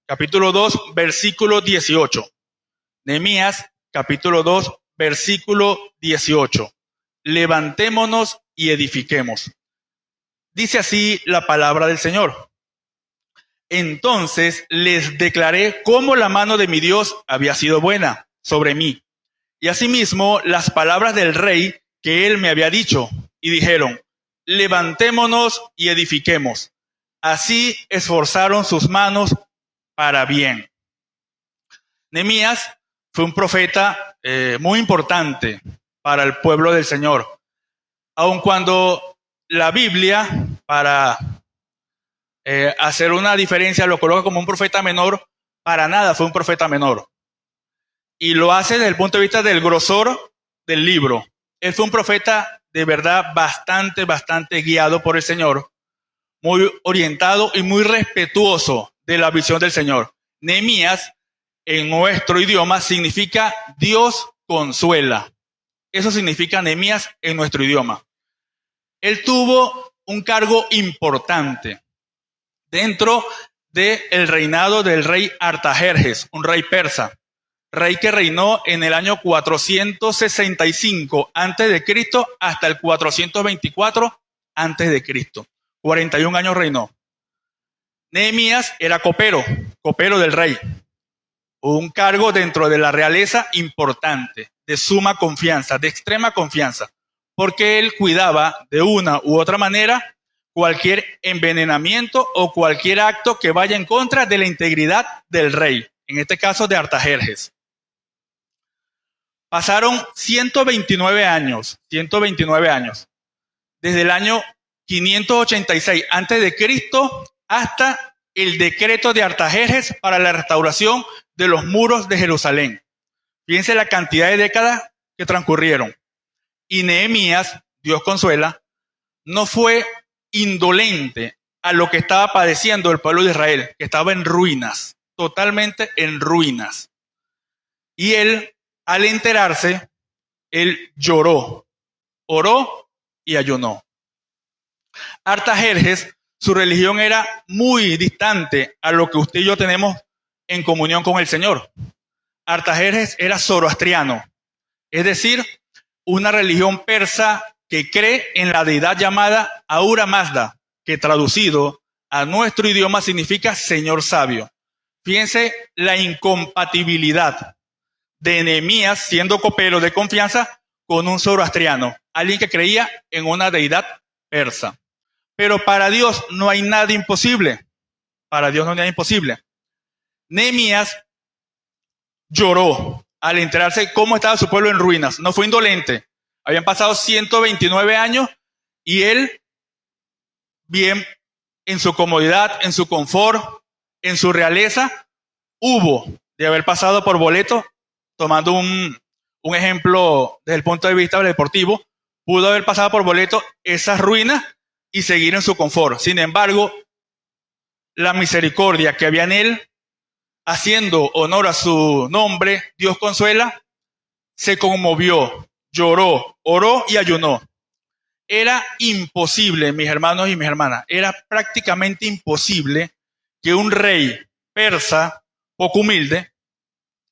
capítulo 2, versículo 18. Nehemías, capítulo 2, versículo 18. Levantémonos y edifiquemos. Dice así la palabra del Señor. Entonces les declaré cómo la mano de mi Dios había sido buena sobre mí, y asimismo las palabras del rey que él me había dicho, y dijeron: levantémonos y edifiquemos. Así esforzaron sus manos para bien. Nehemías fue un profeta muy importante para el pueblo del Señor, aun cuando la Biblia, para hacer una diferencia, lo coloca como un profeta menor. Para nada fue un profeta menor, y lo hace desde el punto de vista del grosor del libro. Él fue un profeta de verdad bastante guiado por el Señor, muy orientado y muy respetuoso de la visión del Señor. Nehemías, en nuestro idioma, significa Dios consuela. Eso significa Nehemías en nuestro idioma. Él tuvo un cargo importante dentro del reinado del rey Artajerjes, un rey persa, rey que reinó en el año 465 a.C. hasta el 424 a.C. 41 años reinó. Nehemías era copero del rey, un cargo dentro de la realeza importante, de suma confianza, de extrema confianza, porque él cuidaba de una u otra manera cualquier envenenamiento o cualquier acto que vaya en contra de la integridad del rey, en este caso de Artajerjes. Pasaron 129 años, desde el año 586 a.C. hasta el decreto de Artajerjes para la restauración de los muros de Jerusalén. Fíjense la cantidad de décadas que transcurrieron. Y Nehemías, Dios consuela, no fue indolente a lo que estaba padeciendo el pueblo de Israel, que estaba en ruinas, totalmente en ruinas. Y él, al enterarse, él lloró, oró y ayunó. Artajerjes, su religión era muy distante a lo que usted y yo tenemos en comunión con el Señor. Artajerjes era zoroastriano, es decir, una religión persa que cree en la deidad llamada Ahura Mazda, que traducido a nuestro idioma significa Señor sabio. Fíjense la incompatibilidad de Nehemías, siendo copero de confianza, con un zoroastriano, alguien que creía en una deidad persa. Pero para Dios no hay nada imposible. Para Dios no hay nada imposible. Nehemías lloró al enterarse cómo estaba su pueblo en ruinas. No fue indolente. Habían pasado 129 años y él, bien en su comodidad, en su confort, en su realeza, hubo de haber pasado por boleto, tomando un ejemplo desde el punto de vista deportivo, pudo haber pasado por boleto esas ruinas y seguir en su confort. Sin embargo, la misericordia que había en él, haciendo honor a su nombre, Dios consuela, se conmovió, lloró, oró y ayunó. Era imposible, mis hermanos y mis hermanas, era prácticamente imposible que un rey persa, poco humilde,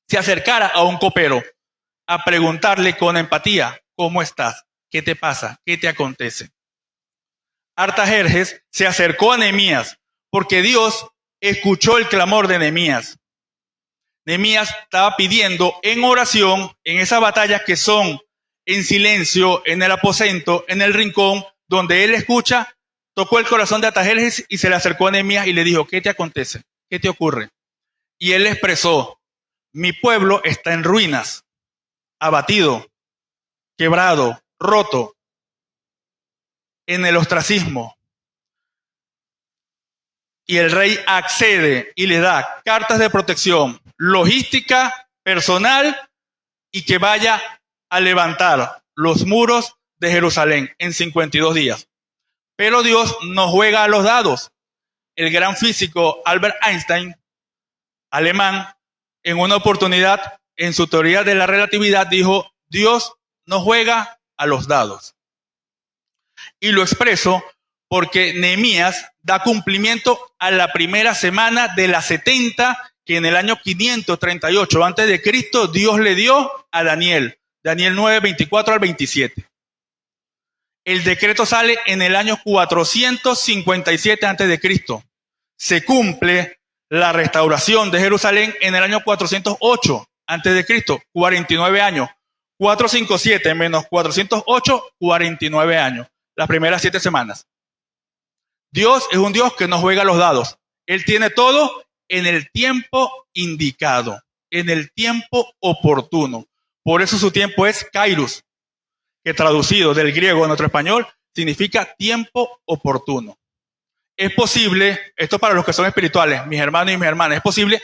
se acercara a un copero a preguntarle con empatía: ¿cómo estás? ¿Qué te pasa? ¿Qué te acontece? Artajerjes se acercó a Nehemías porque Dios escuchó el clamor de Nehemías. Nehemías estaba pidiendo en oración, en esas batallas que son en silencio, en el aposento, en el rincón, donde él escucha, tocó el corazón de Artajerjes y se le acercó a Nehemías y le dijo: ¿qué te acontece? ¿Qué te ocurre? Y él le expresó: mi pueblo está en ruinas, abatido, quebrado, roto, en el ostracismo. Y el rey accede y le da cartas de protección, logística, personal, y que vaya a levantar los muros de Jerusalén en 52 días. Pero Dios no juega a los dados. El gran físico Albert Einstein, alemán, en una oportunidad en su teoría de la relatividad dijo: Dios no juega a los dados. Y lo expreso porque Nehemías da cumplimiento a la primera semana de las 70 que en el año 538 antes de Cristo Dios le dio a Daniel. Daniel 9, 24 al 27. El decreto sale en el año 457 antes de Cristo. Se cumple la restauración de Jerusalén en el año 408 antes de Cristo, 49 años. 457 menos 408, 49 años. Las primeras 7 semanas. Dios es un Dios que no juega los dados. Él tiene todo en el tiempo indicado, en el tiempo oportuno. Por eso su tiempo es kairos, que traducido del griego a nuestro español significa tiempo oportuno. Es posible, esto para los que son espirituales, mis hermanos y mis hermanas, es posible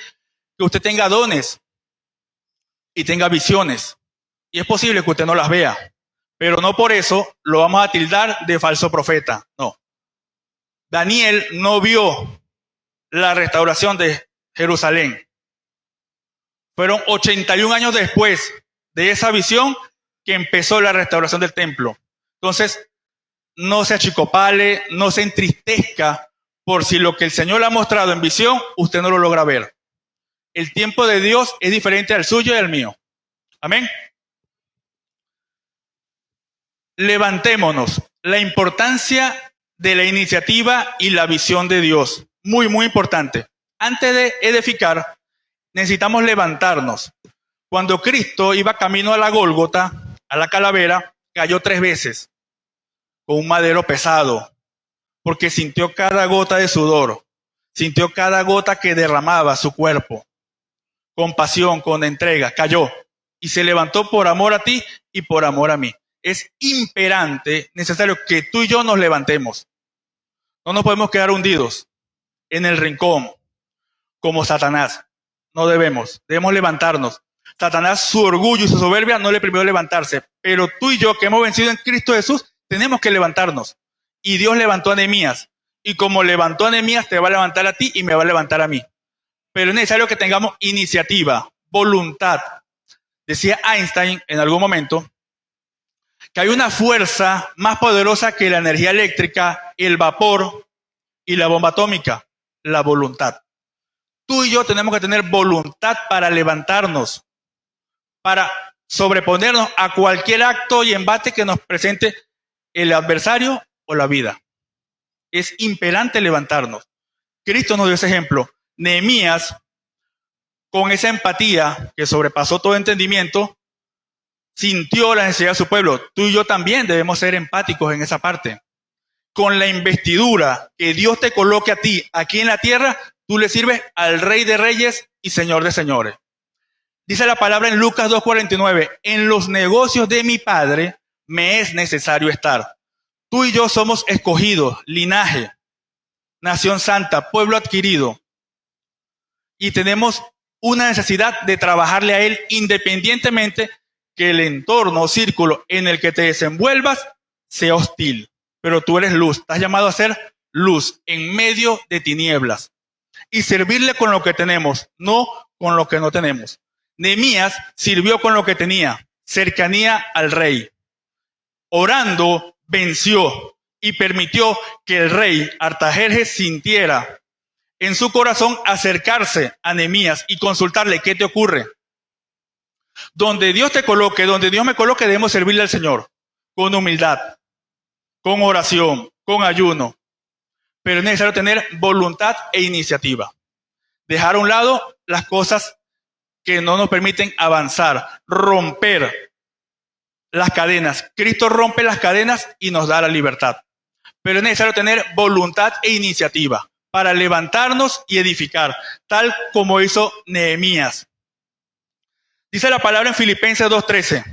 que usted tenga dones y tenga visiones. Y es posible que usted no las vea, pero no por eso lo vamos a tildar de falso profeta. No. Daniel no vio la restauración de Jerusalén. Fueron 81 años después de esa visión que empezó la restauración del templo. Entonces, no se achicopale, no se entristezca por si lo que el Señor le ha mostrado en visión, usted no lo logra ver. El tiempo de Dios es diferente al suyo y al mío. Amén. Levantémonos. La importancia de la iniciativa y la visión de Dios. Muy, muy importante. Antes de edificar, necesitamos levantarnos. Cuando Cristo iba camino a la Gólgota, a la calavera, cayó 3 veces con un madero pesado, porque sintió cada gota de sudor, sintió cada gota que derramaba su cuerpo. Con pasión, con entrega, cayó y se levantó por amor a ti y por amor a mí. Es imperante, necesario que tú y yo nos levantemos. No nos podemos quedar hundidos en el rincón como Satanás. No debemos levantarnos. Satanás, su orgullo y su soberbia no le permitió levantarse, pero tú y yo que hemos vencido en Cristo Jesús, tenemos que levantarnos. Y Dios levantó a Nehemías, y como levantó a Nehemías, te va a levantar a ti y me va a levantar a mí. Pero es necesario que tengamos iniciativa, voluntad. Decía Einstein en algún momento que hay una fuerza más poderosa que la energía eléctrica, el vapor y la bomba atómica, la voluntad. Tú y yo tenemos que tener voluntad para levantarnos, para sobreponernos a cualquier acto y embate que nos presente el adversario o la vida. Es imperante levantarnos. Cristo nos dio ese ejemplo. Nehemías, con esa empatía que sobrepasó todo entendimiento, sintió la necesidad de su pueblo. Tú y yo también debemos ser empáticos en esa parte. Con la investidura que Dios te coloque a ti aquí en la tierra, tú le sirves al Rey de Reyes y Señor de Señores. Dice la palabra en Lucas 2:49, en los negocios de mi Padre me es necesario estar. Tú y yo somos escogidos, linaje, nación santa, pueblo adquirido. Y tenemos una necesidad de trabajarle a Él independientemente que el entorno o círculo en el que te desenvuelvas sea hostil. Pero tú eres luz, estás llamado a ser luz en medio de tinieblas y servirle con lo que tenemos, no con lo que no tenemos. Nehemías sirvió con lo que tenía, cercanía al rey. Orando, venció y permitió que el rey Artajerjes sintiera en su corazón acercarse a Nehemías y consultarle qué te ocurre. Donde Dios te coloque, donde Dios me coloque, debemos servirle al Señor con humildad, con oración, con ayuno. Pero es necesario tener voluntad e iniciativa. Dejar a un lado las cosas que no nos permiten avanzar, romper las cadenas. Cristo rompe las cadenas y nos da la libertad. Pero es necesario tener voluntad e iniciativa para levantarnos y edificar, tal como hizo Nehemías. Dice la palabra en Filipenses 2:13,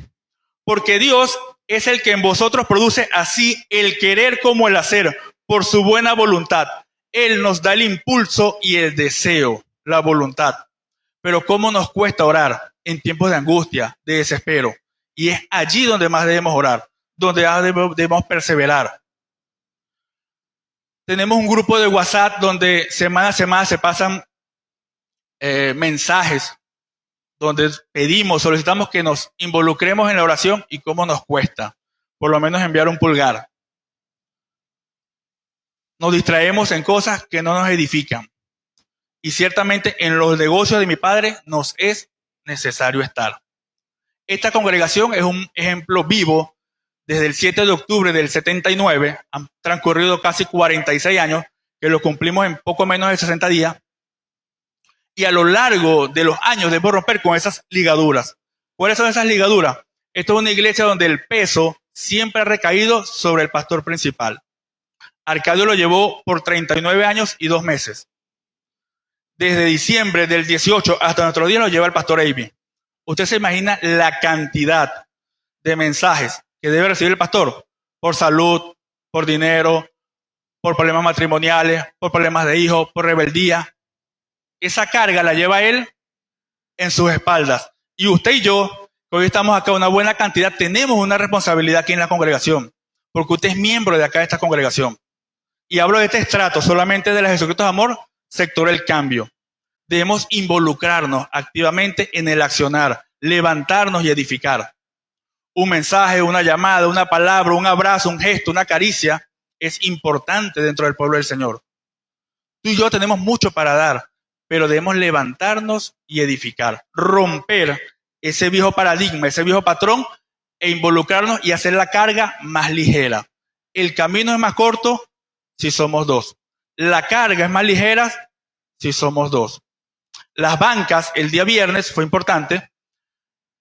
porque Dios es el que en vosotros produce así el querer como el hacer, por su buena voluntad. Él nos da el impulso y el deseo, la voluntad. Pero ¿cómo nos cuesta orar en tiempos de angustia, de desespero? Y es allí donde más debemos orar, donde debemos perseverar. Tenemos un grupo de WhatsApp donde semana a semana se pasan mensajes, donde pedimos, solicitamos que nos involucremos en la oración y cómo nos cuesta. Por lo menos enviar un pulgar. Nos distraemos en cosas que no nos edifican. Y ciertamente en los negocios de mi padre nos es necesario estar. Esta congregación es un ejemplo vivo. Desde el 7 de octubre del 79, han transcurrido casi 46 años, que lo cumplimos en poco menos de 60 días. Y a lo largo de los años debemos romper con esas ligaduras. ¿Cuáles son esas ligaduras? Esto es una iglesia donde el peso siempre ha recaído sobre el pastor principal. Arcadio lo llevó por 39 años y 2 meses. Desde diciembre del 18 hasta nuestro día lo lleva el pastor Avi. Usted se imagina la cantidad de mensajes que debe recibir el pastor por salud, por dinero, por problemas matrimoniales, por problemas de hijos, por rebeldía. Esa carga la lleva él en sus espaldas. Y usted y yo, que hoy estamos acá una buena cantidad, tenemos una responsabilidad aquí en la congregación, porque usted es miembro de acá de esta congregación. Y hablo de este estrato solamente de la Jesucristo de Amor, sector El Cambio. Debemos involucrarnos activamente en el accionar, levantarnos y edificar. Un mensaje, una llamada, una palabra, un abrazo, un gesto, una caricia es importante dentro del pueblo del Señor. Tú y yo tenemos mucho para dar, pero debemos levantarnos y edificar, romper ese viejo paradigma, ese viejo patrón e involucrarnos y hacer la carga más ligera. El camino es más corto si somos dos. La carga es más ligera si somos dos. Las bancas, el día viernes, fue importante.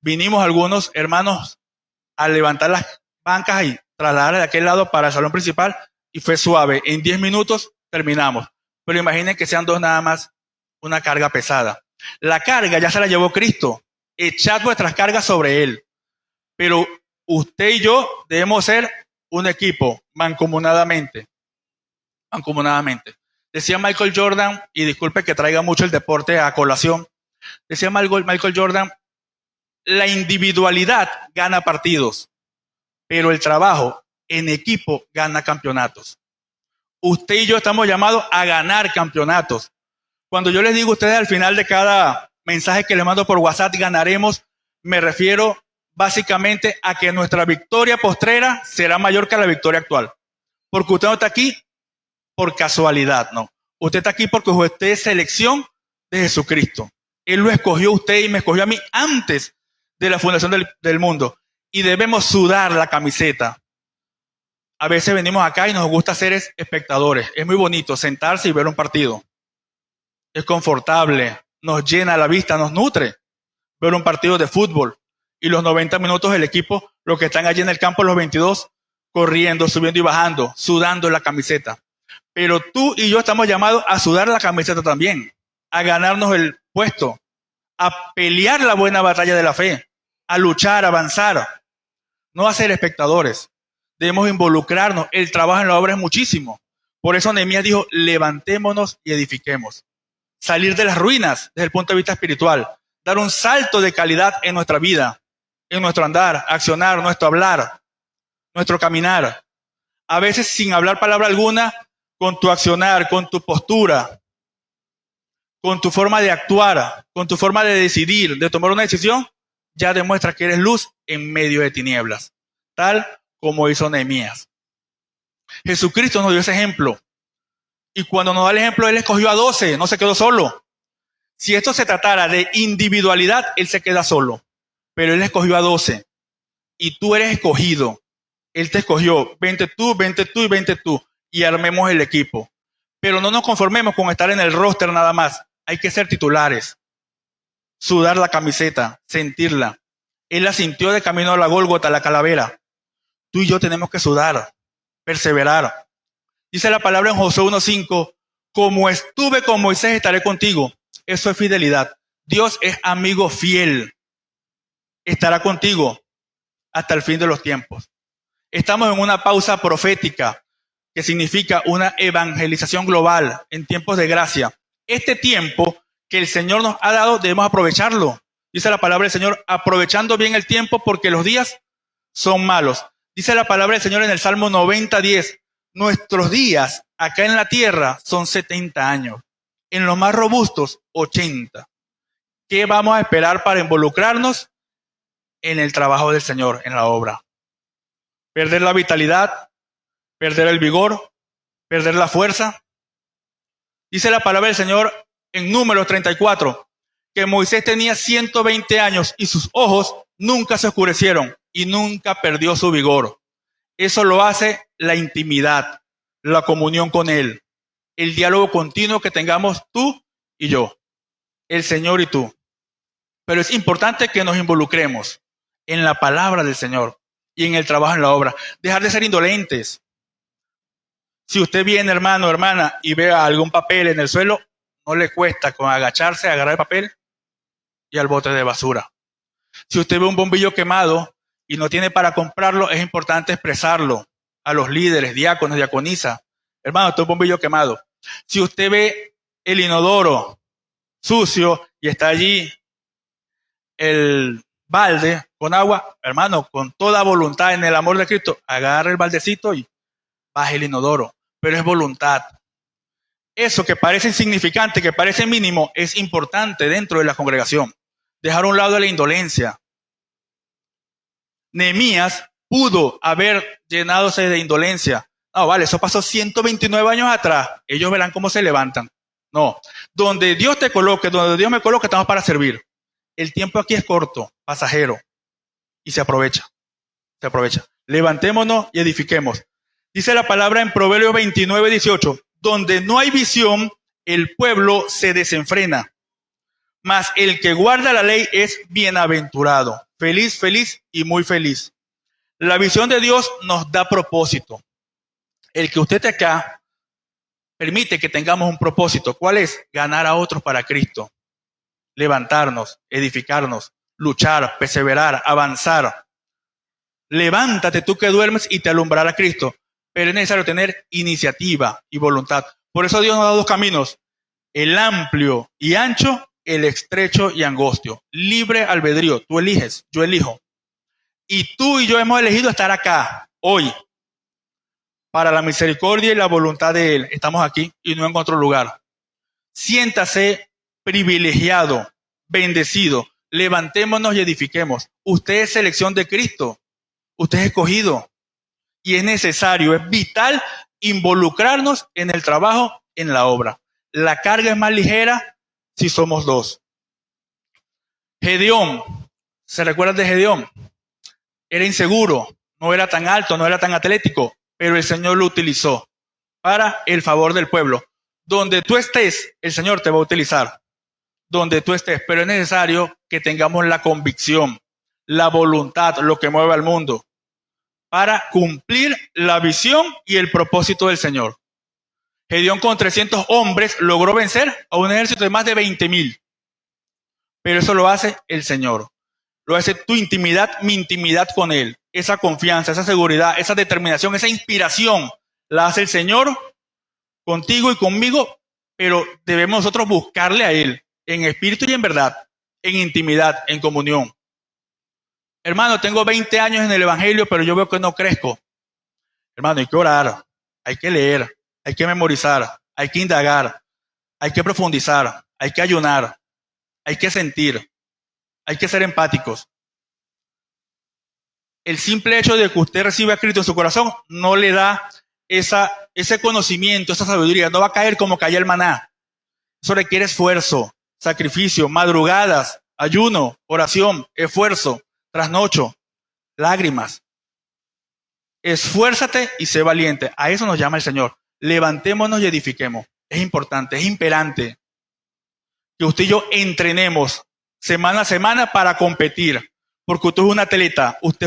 Vinimos algunos hermanos a levantar las bancas y trasladarlas de aquel lado para el salón principal y fue suave. En 10 minutos terminamos. Pero imaginen que sean dos nada más, una carga pesada. La carga ya se la llevó Cristo. Echad vuestras cargas sobre Él. Pero usted y yo debemos ser un equipo, mancomunadamente. Mancomunadamente. Decía Michael Jordan, y disculpe que traiga mucho el deporte a colación, decía Michael Jordan, la individualidad gana partidos, pero el trabajo en equipo gana campeonatos. Usted y yo estamos llamados a ganar campeonatos. Cuando yo les digo a ustedes al final de cada mensaje que les mando por WhatsApp, ganaremos, me refiero básicamente a que nuestra victoria postrera será mayor que la victoria actual. Porque usted no está aquí por casualidad, no. Usted está aquí porque usted es selección de Jesucristo. Él lo escogió a usted y me escogió a mí antes de la fundación del mundo. Y debemos sudar la camiseta. A veces venimos acá y nos gusta ser espectadores. Es muy bonito sentarse y ver un partido. Es confortable, nos llena la vista, nos nutre ver un partido de fútbol. Y los 90 minutos el equipo, los que están allí en el campo, los 22, corriendo, subiendo y bajando, sudando la camiseta. Pero tú y yo estamos llamados a sudar la camiseta también, a ganarnos el puesto, a pelear la buena batalla de la fe, a luchar, a avanzar, no a ser espectadores. Debemos involucrarnos. El trabajo en la obra es muchísimo. Por eso Nehemías dijo, levantémonos y edifiquemos. Salir de las ruinas desde el punto de vista espiritual. Dar un salto de calidad en nuestra vida, en nuestro andar, accionar, nuestro hablar, nuestro caminar. A veces sin hablar palabra alguna, con tu accionar, con tu postura, con tu forma de actuar, con tu forma de decidir, de tomar una decisión, ya demuestra que eres luz en medio de tinieblas, tal como hizo Nehemías. Jesucristo nos dio ese ejemplo. Y cuando nos da el ejemplo, Él escogió a 12, no se quedó solo. Si esto se tratara de individualidad, Él se queda solo. Pero Él escogió a 12. Y tú eres escogido. Él te escogió. Vente tú y vente tú. Y armemos el equipo. Pero no nos conformemos con estar en el roster nada más. Hay que ser titulares. Sudar la camiseta, sentirla. Él la sintió de camino a la Gólgota, a la calavera. Tú y yo tenemos que sudar, perseverar. Dice la palabra en Josué 1:5, como estuve con Moisés, estaré contigo. Eso es fidelidad. Dios es amigo fiel. Estará contigo hasta el fin de los tiempos. Estamos en una pausa profética, que significa una evangelización global en tiempos de gracia. Este tiempo que el Señor nos ha dado, debemos aprovecharlo. Dice la palabra del Señor, aprovechando bien el tiempo porque los días son malos. Dice la palabra del Señor en el Salmo 90:10, nuestros días acá en la tierra son 70 años. En los más robustos, 80. ¿Qué vamos a esperar para involucrarnos en el trabajo del Señor, en la obra? Perder la vitalidad, perder el vigor, perder la fuerza. Dice la palabra del Señor en Números 34, que Moisés tenía 120 años y sus ojos nunca se oscurecieron y nunca perdió su vigor. Eso lo hace la intimidad, la comunión con Él, el diálogo continuo que tengamos tú y yo, el Señor y tú. Pero es importante que nos involucremos en la palabra del Señor y en el trabajo en la obra. Dejar de ser indolentes. Si usted viene, hermano o hermana, y ve algún papel en el suelo, no le cuesta con agacharse, agarrar el papel y al bote de basura. Si usted ve un bombillo quemado y no tiene para comprarlo, es importante expresarlo a los líderes, diáconos, diaconisas. Hermano, este es un bombillo quemado. Si usted ve el inodoro sucio y está allí el balde con agua, hermano, con toda voluntad en el amor de Cristo, agarre el baldecito y baje el inodoro. Pero es voluntad. Eso que parece insignificante, que parece mínimo, es importante dentro de la congregación. Dejar a un lado la indolencia. Nehemías pudo haber llenadose de indolencia. No, vale, eso pasó 129 años atrás. Ellos verán cómo se levantan. No, donde Dios te coloque, donde Dios me coloque, estamos para servir. El tiempo aquí es corto, pasajero, y se aprovecha. Se aprovecha. Levantémonos y edifiquemos. Dice la palabra en Proverbios 29, 18, donde no hay visión, el pueblo se desenfrena. Mas el que guarda la ley es bienaventurado. Feliz, feliz y muy feliz. La visión de Dios nos da propósito. El que usted esté acá permite que tengamos un propósito. ¿Cuál es? Ganar a otros para Cristo. Levantarnos, edificarnos, luchar, perseverar, avanzar. Levántate tú que duermes y te alumbrará Cristo. Pero es necesario tener iniciativa y voluntad. Por eso Dios nos da dos caminos. El amplio y ancho, el estrecho y angostio. Libre albedrío. Tú eliges, yo elijo. Y tú y yo hemos elegido estar acá, hoy. Para la misericordia y la voluntad de Él. Estamos aquí y no en otro lugar. Siéntase privilegiado, bendecido. Levantémonos y edifiquemos. Usted es selección de Cristo. Usted es escogido. Y es necesario, es vital involucrarnos en el trabajo, en la obra. La carga es más ligera si somos dos. Gedeón, ¿se recuerdan de Gedeón? Era inseguro, no era tan alto, no era tan atlético, pero el Señor lo utilizó para el favor del pueblo. Donde tú estés, el Señor te va a utilizar. Donde tú estés, pero es necesario que tengamos la convicción, la voluntad, lo que mueve al mundo, para cumplir la visión y el propósito del Señor. Gedeón con 300 hombres logró vencer a un ejército de más de 20,000. Pero eso lo hace el Señor. Lo hace tu intimidad, mi intimidad con Él. Esa confianza, esa seguridad, esa determinación, esa inspiración la hace el Señor contigo y conmigo, pero debemos nosotros buscarle a Él en espíritu y en verdad, en intimidad, en comunión. Hermano, tengo 20 años en el Evangelio, pero yo veo que no crezco. Hermano, hay que orar, hay que leer, hay que memorizar, hay que indagar, hay que profundizar, hay que ayunar, hay que sentir, hay que ser empáticos. El simple hecho de que usted reciba a Cristo en su corazón no le da ese conocimiento, esa sabiduría. No va a caer como caía el maná. Eso requiere esfuerzo, sacrificio, madrugadas, ayuno, oración, esfuerzo, trasnocho, lágrimas. Esfuérzate y sé valiente. A eso nos llama el Señor. Levantémonos y edifiquemos. Es importante, es imperante que usted y yo entrenemos semana a semana para competir. Porque usted es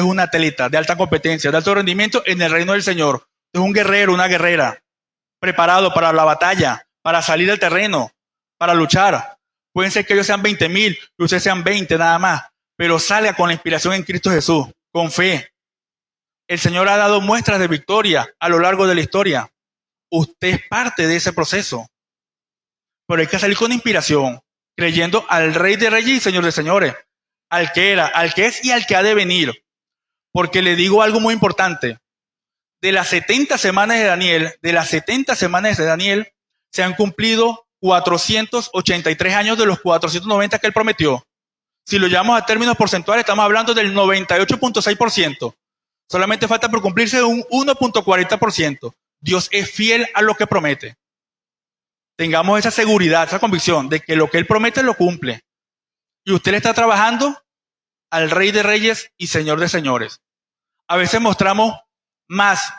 un atleta de alta competencia, de alto rendimiento en el reino del Señor. Usted es un guerrero, una guerrera, preparado para la batalla, para salir al terreno, para luchar. Pueden ser que ellos sean 20,000, que ustedes sean 20 nada más, pero salga con la inspiración en Cristo Jesús, con fe. El Señor ha dado muestras de victoria a lo largo de la historia. Usted es parte de ese proceso. Pero hay que salir con inspiración, creyendo al Rey de Reyes y Señor de Señores, al que era, al que es y al que ha de venir. Porque le digo algo muy importante. De las 70 semanas de Daniel, se han cumplido 483 años de los 490 que él prometió. Si lo llevamos a términos porcentuales, estamos hablando del 98.6%. Solamente falta por cumplirse un 1.40%. Dios es fiel a lo que promete. Tengamos esa seguridad, esa convicción de que lo que Él promete lo cumple. Y usted le está trabajando al Rey de Reyes y Señor de Señores. A veces mostramos más,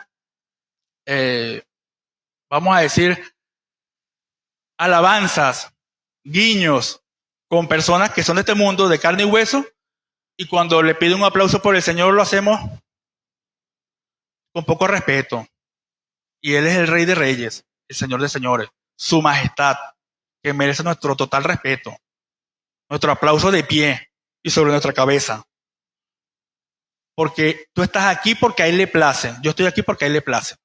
vamos a decir, alabanzas, guiños con personas que son de este mundo, de carne y hueso, y cuando le pide un aplauso por el Señor lo hacemos con poco respeto. Y Él es el Rey de Reyes, el Señor de Señores, su majestad, que merece nuestro total respeto, nuestro aplauso de pie y sobre nuestra cabeza. Porque tú estás aquí porque a Él le place, yo estoy aquí porque a Él le place.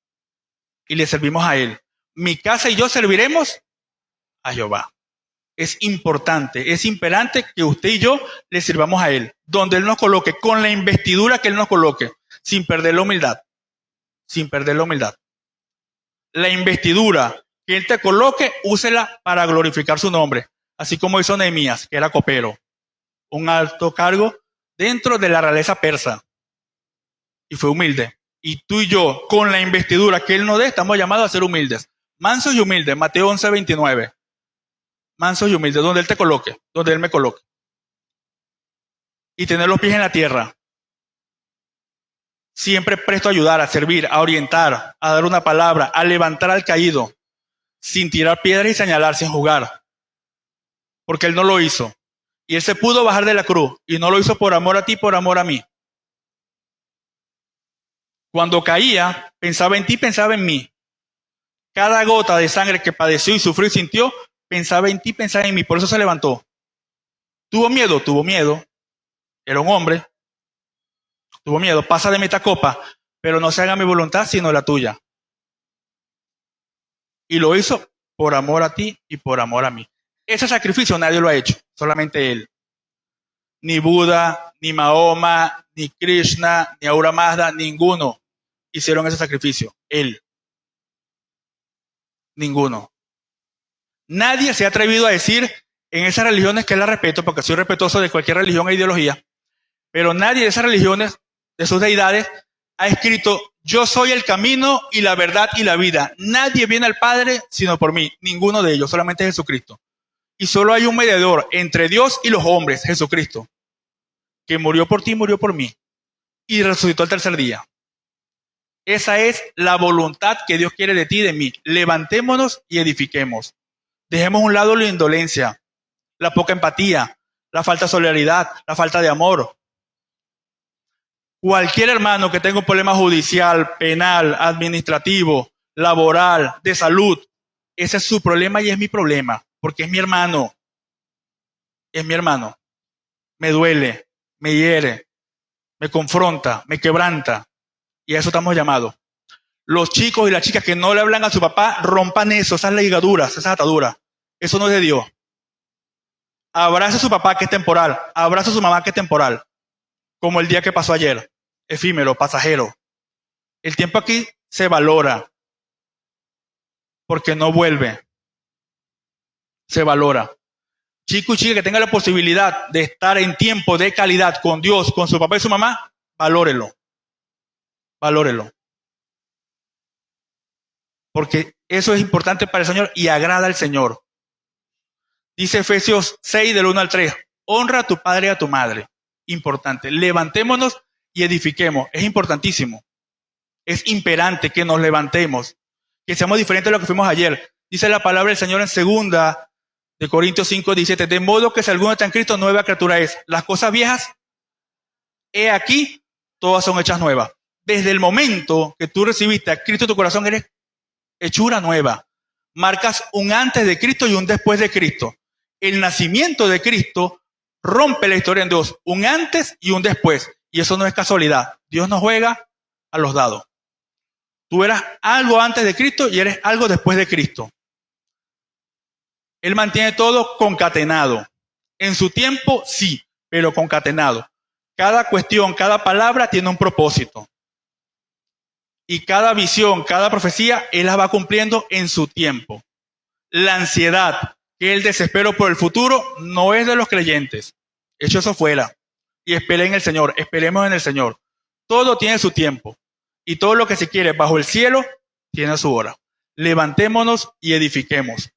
Y le servimos a Él. Mi casa y yo serviremos a Jehová. Es importante, es imperante que usted y yo le sirvamos a Él, donde Él nos coloque, con la investidura que Él nos coloque, sin perder la humildad. Sin perder la humildad. La investidura que Él te coloque, úsela para glorificar su nombre, así como hizo Nehemías, que era copero, un alto cargo dentro de la realeza persa, y fue humilde. Y tú y yo, con la investidura que Él nos dé, estamos llamados a ser humildes, mansos y humildes. Mateo 11:29. Mansos y humildes, donde Él te coloque, donde Él me coloque. Y tener los pies en la tierra. Siempre presto a ayudar, a servir, a orientar, a dar una palabra, a levantar al caído, sin tirar piedras y señalar, sin jugar. Porque Él no lo hizo. Y Él se pudo bajar de la cruz, y no lo hizo por amor a ti, por amor a mí. Cuando caía, pensaba en ti, pensaba en mí. Cada gota de sangre que padeció y sufrió y sintió, pensaba en ti, pensaba en mí. Por eso se levantó. ¿Tuvo miedo? Tuvo miedo. Era un hombre. Tuvo miedo. Pasa de mí esta copa, pero no se haga mi voluntad, sino la tuya. Y lo hizo por amor a ti y por amor a mí. Ese sacrificio nadie lo ha hecho, solamente Él. Ni Buda, ni Mahoma, ni Krishna, ni Ahura Mazda, ninguno hicieron ese sacrificio. Él. Ninguno. Nadie se ha atrevido a decir en esas religiones, que la respeto, porque soy respetuoso de cualquier religión e ideología, pero nadie de esas religiones, de sus deidades, ha escrito: yo soy el camino y la verdad y la vida. Nadie viene al Padre sino por mí. Ninguno de ellos, solamente Jesucristo. Y solo hay un mediador entre Dios y los hombres, Jesucristo, que murió por ti y murió por mí, y resucitó al tercer día. Esa es la voluntad que Dios quiere de ti y de mí. Levantémonos y edifiquemos. Dejemos a un lado la indolencia, la poca empatía, la falta de solidaridad, la falta de amor. Cualquier hermano que tenga un problema judicial, penal, administrativo, laboral, de salud, ese es su problema y es mi problema, porque es mi hermano. Es mi hermano. Me duele, me hiere, me confronta, me quebranta. Y a eso estamos llamados. Los chicos y las chicas que no le hablan a su papá, rompan eso, esas ligaduras, esas ataduras. Eso no es de Dios. Abrace a su papá, que es temporal. Abrace a su mamá, que es temporal. Como el día que pasó ayer. Efímero, pasajero. El tiempo aquí se valora. Porque no vuelve. Se valora. Chico y chica que tenga la posibilidad de estar en tiempo de calidad con Dios, con su papá y su mamá, valórelo. Valórelo. Porque eso es importante para el Señor y agrada al Señor. Dice Efesios 6, del 1 al 3. Honra a tu padre y a tu madre. Importante. Levantémonos y edifiquemos. Es importantísimo. Es imperante que nos levantemos. Que seamos diferentes de lo que fuimos ayer. Dice la palabra del Señor en 2 de Corintios 5, 17. De modo que si alguno está en Cristo, nueva criatura es. Las cosas viejas, he aquí, todas son hechas nuevas. Desde el momento que tú recibiste a Cristo en tu corazón, eres hechura nueva. Marcas un antes de Cristo y un después de Cristo. El nacimiento de Cristo rompe la historia en Dios. Un antes y un después. Y eso no es casualidad. Dios no juega a los dados. Tú eras algo antes de Cristo y eres algo después de Cristo. Él mantiene todo concatenado. En su tiempo, sí, pero concatenado. Cada cuestión, cada palabra tiene un propósito. Y cada visión, cada profecía, Él la va cumpliendo en su tiempo. La ansiedad, que el desespero por el futuro, no es de los creyentes. Echo eso fuera. Y esperen en el Señor, esperemos en el Señor. Todo tiene su tiempo. Y todo lo que se quiere bajo el cielo tiene su hora. Levantémonos y edifiquemos.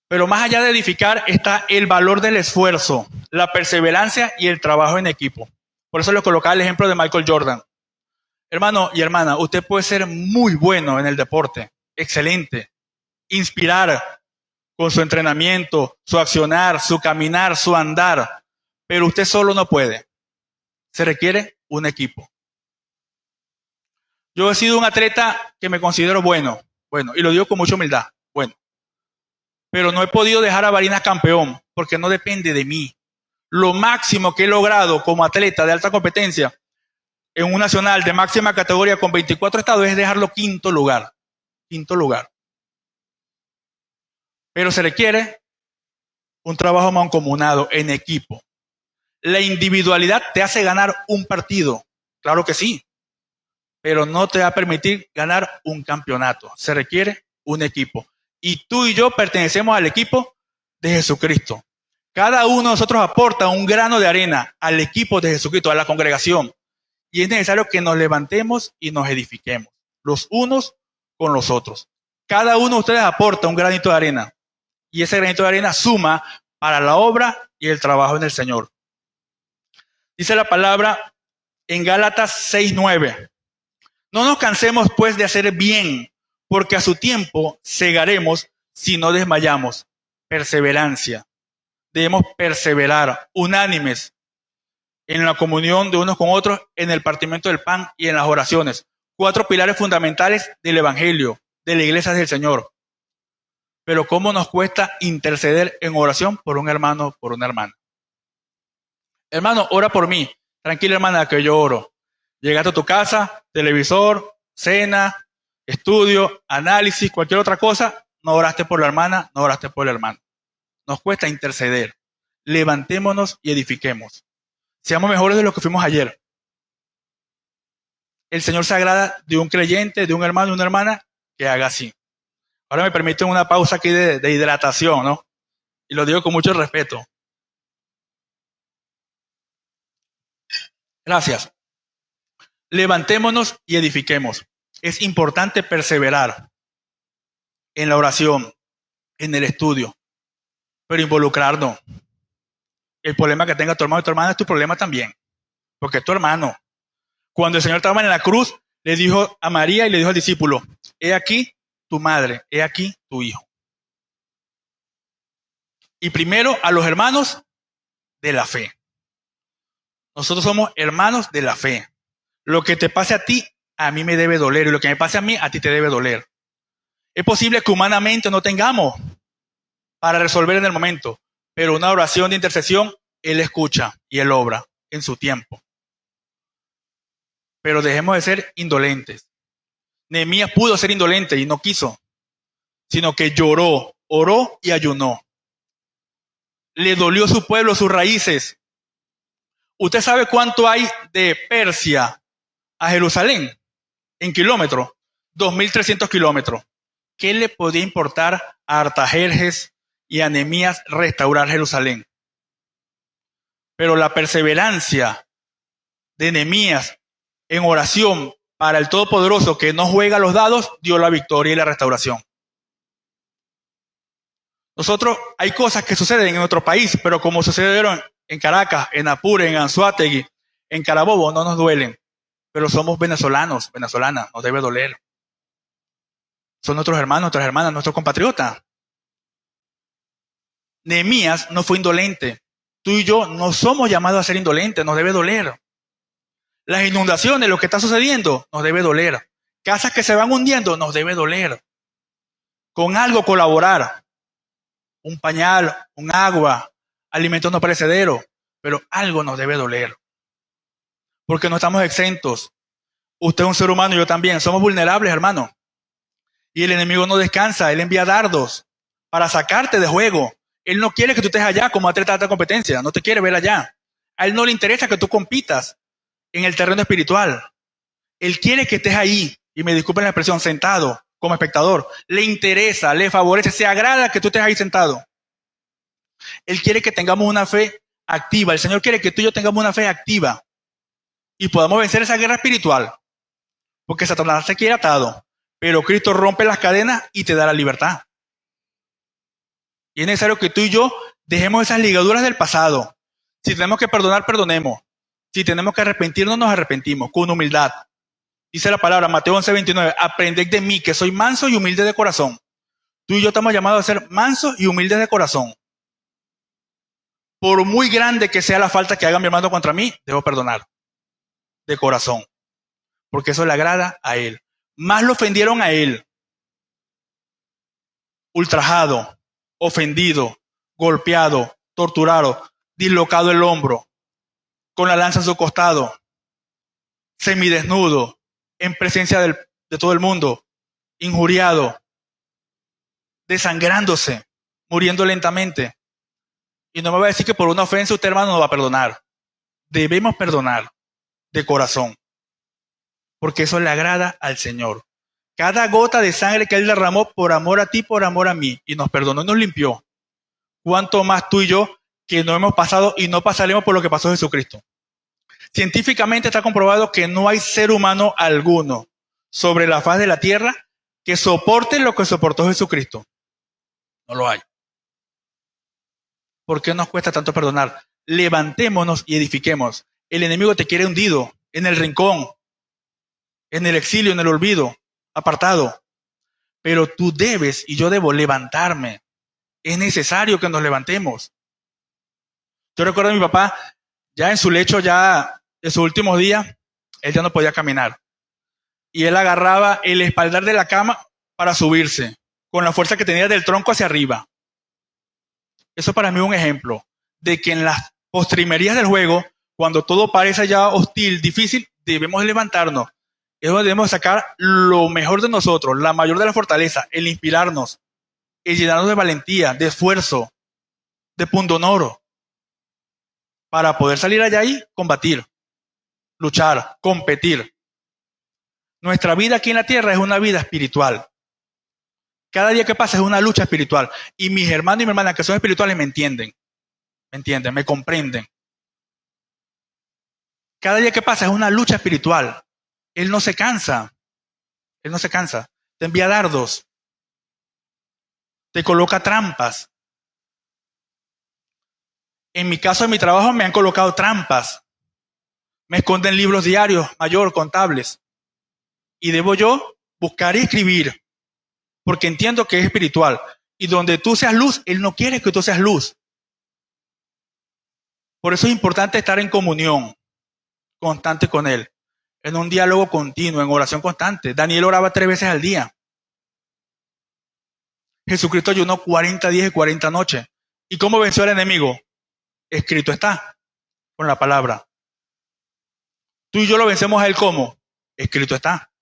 Pero más allá de edificar está el valor del esfuerzo, la perseverancia y el trabajo en equipo. Por eso les colocaba el ejemplo de Michael Jordan. Hermano y hermana, usted puede ser muy bueno en el deporte, excelente, inspirar con su entrenamiento, su accionar, su caminar, su andar, pero usted solo no puede. Se requiere un equipo. Yo he sido un atleta que me considero bueno, y lo digo con mucha humildad, bueno, pero no he podido dejar a Barinas campeón porque no depende de mí. Lo máximo que he logrado como atleta de alta competencia en un nacional de máxima categoría con 24 estados es dejarlo quinto lugar. Pero se requiere un trabajo mancomunado en equipo. La individualidad te hace ganar un partido, claro que sí, pero no te va a permitir ganar un campeonato. Se requiere un equipo. Y tú y yo pertenecemos al equipo de Jesucristo. Cada uno de nosotros aporta un grano de arena al equipo de Jesucristo, a la congregación. Y es necesario que nos levantemos y nos edifiquemos, los unos con los otros. Cada uno de ustedes aporta un granito de arena. Y ese granito de arena suma para la obra y el trabajo en el Señor. Dice la palabra en Gálatas 6:9. No nos cansemos pues de hacer bien, porque a su tiempo segaremos si no desmayamos. Perseverancia. Debemos perseverar, unánimes, en la comunión de unos con otros, en el partimiento del pan y en las oraciones. 4 pilares fundamentales del Evangelio, de la iglesia del Señor. Pero ¿cómo nos cuesta interceder en oración por un hermano, por una hermana? Hermano, ora por mí. Tranquila, hermana, que yo oro. Llegaste a tu casa, televisor, cena, estudio, análisis, cualquier otra cosa, no oraste por la hermana, no oraste por el hermano. Nos cuesta interceder. Levantémonos y edifiquemos. Seamos mejores de lo que fuimos ayer. El Señor se agrada de un creyente, de un hermano y una hermana que haga así. Ahora me permiten una pausa aquí de hidratación, ¿no? Y lo digo con mucho respeto. Gracias. Levantémonos y edifiquemos. Es importante perseverar en la oración, en el estudio, pero involucrarnos. El problema que tenga tu hermano y tu hermana es tu problema también, porque es tu hermano. Cuando el Señor estaba en la cruz, le dijo a María y le dijo al discípulo, he aquí tu madre, he aquí tu hijo. Y primero a los hermanos de la fe. Nosotros somos hermanos de la fe. Lo que te pase a ti, a mí me debe doler. Y lo que me pase a mí, a ti te debe doler. Es posible que humanamente no tengamos para resolver en el momento, pero una oración de intercesión, Él escucha y Él obra en su tiempo. Pero dejemos de ser indolentes. Nehemías pudo ser indolente y no quiso, sino que lloró, oró y ayunó. Le dolió su pueblo, sus raíces. ¿Usted sabe cuánto hay de Persia a Jerusalén en kilómetros? 2.300 kilómetros. ¿Qué le podía importar a Artajerjes y a Nehemías restaurar Jerusalén? Pero la perseverancia de Nehemías en oración para el Todopoderoso que no juega los dados dio la victoria y la restauración. Nosotros, hay cosas que suceden en nuestro país, pero como sucedieron en Caracas, en Apure, en Anzoátegui, en Carabobo, no nos duelen. Pero somos venezolanos, venezolanas, nos debe doler. Son nuestros hermanos, nuestras hermanas, nuestros compatriotas. Nehemías no fue indolente. Tú y yo no somos llamados a ser indolentes, nos debe doler. Las inundaciones, lo que está sucediendo, nos debe doler. Casas que se van hundiendo, nos debe doler. Con algo colaborar. Un pañal, un agua, alimentos no perecederos, pero algo nos debe doler. Porque no estamos exentos. Usted es un ser humano y yo también. Somos vulnerables, hermano. Y el enemigo no descansa. Él envía dardos para sacarte de juego. Él no quiere que tú estés allá como atleta de alta competencia. No te quiere ver allá. A él no le interesa que tú compitas en el terreno espiritual. Él quiere que estés ahí, y me disculpen la expresión, sentado como espectador. Le interesa, le favorece, se agrada que tú estés ahí sentado. Él quiere que tengamos una fe activa. El Señor quiere que tú y yo tengamos una fe activa y podamos vencer esa guerra espiritual. Porque Satanás te quiere atado, pero Cristo rompe las cadenas y te da la libertad. Y es necesario que tú y yo dejemos esas ligaduras del pasado. Si tenemos que perdonar, perdonemos. Si tenemos que arrepentirnos, nos arrepentimos con humildad. Dice la palabra, Mateo 11:29, aprended de mí, que soy manso y humilde de corazón. Tú y yo estamos llamados a ser mansos y humildes de corazón. Por muy grande que sea la falta que haga mi hermano contra mí, debo perdonar de corazón, porque eso le agrada a él. Más lo ofendieron a él, ultrajado, ofendido, golpeado, torturado, dislocado el hombro, con la lanza en su costado, semidesnudo, en presencia de todo el mundo, injuriado, desangrándose, muriendo lentamente. Y no me va a decir que por una ofensa usted, hermano, no va a perdonar. Debemos perdonar de corazón, porque eso le agrada al Señor. Cada gota de sangre que Él derramó por amor a ti, por amor a mí, y nos perdonó y nos limpió. ¿Cuánto más tú y yo que no hemos pasado y no pasaremos por lo que pasó Jesucristo? Científicamente está comprobado que no hay ser humano alguno sobre la faz de la tierra que soporte lo que soportó Jesucristo. No lo hay. ¿Por qué nos cuesta tanto perdonar? Levantémonos y edifiquemos. El enemigo te quiere hundido, en el rincón, en el exilio, en el olvido, apartado. Pero tú debes y yo debo levantarme. Es necesario que nos levantemos. Yo recuerdo a mi papá, ya en su lecho, ya en sus últimos días, él ya no podía caminar. Y él agarraba el espaldar de la cama para subirse, con la fuerza que tenía del tronco hacia arriba. Eso para mí es un ejemplo de que en las postrimerías del juego, cuando todo parece ya hostil, difícil, debemos levantarnos. Es donde debemos sacar lo mejor de nosotros, la mayor de la fortaleza, el inspirarnos, el llenarnos de valentía, de esfuerzo, de pundonoro, para poder salir allá y combatir, luchar, competir. Nuestra vida aquí en la tierra es una vida espiritual. Cada día que pasa es una lucha espiritual. Y mis hermanos y mis hermanas que son espirituales me entienden, me comprenden. Cada día que pasa es una lucha espiritual. Él no se cansa. Te envía dardos. Te coloca trampas. En mi caso, en mi trabajo, me han colocado trampas. Me esconden libros diarios, contables. Y debo yo buscar y escribir. Porque entiendo que es espiritual. Y donde tú seas luz, Él no quiere que tú seas luz. Por eso es importante estar en comunión constante con Él. En un diálogo continuo, en oración constante. Daniel oraba 3 veces al día. Jesucristo ayunó 40 días y 40 noches. ¿Y cómo venció al enemigo? Escrito está, con la palabra. Tú y yo lo vencemos a Él ¿cómo? Escrito está.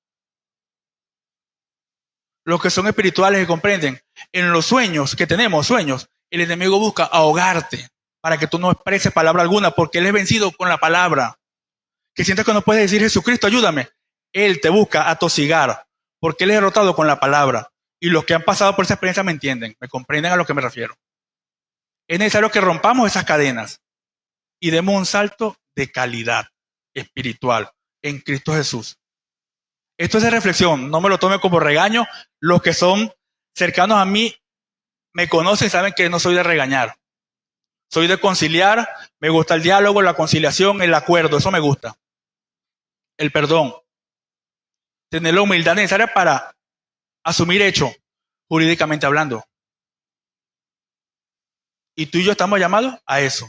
Los que son espirituales que comprenden, en los sueños que tenemos, el enemigo busca ahogarte para que tú no expreses palabra alguna, porque Él es vencido con la palabra. Que sientas que no puedes decir Jesucristo, ayúdame. Él te busca atosigar, porque Él es derrotado con la palabra. Y los que han pasado por esa experiencia me entienden, me comprenden a lo que me refiero. Es necesario que rompamos esas cadenas y demos un salto de calidad espiritual en Cristo Jesús. Esto es de reflexión, no me lo tome como regaño. Los que son cercanos a mí me conocen y saben que no soy de regañar. Soy de conciliar, me gusta el diálogo, la conciliación, el acuerdo, eso me gusta. El perdón. Tener la humildad necesaria para asumir hecho, jurídicamente hablando. Y tú y yo estamos llamados a eso,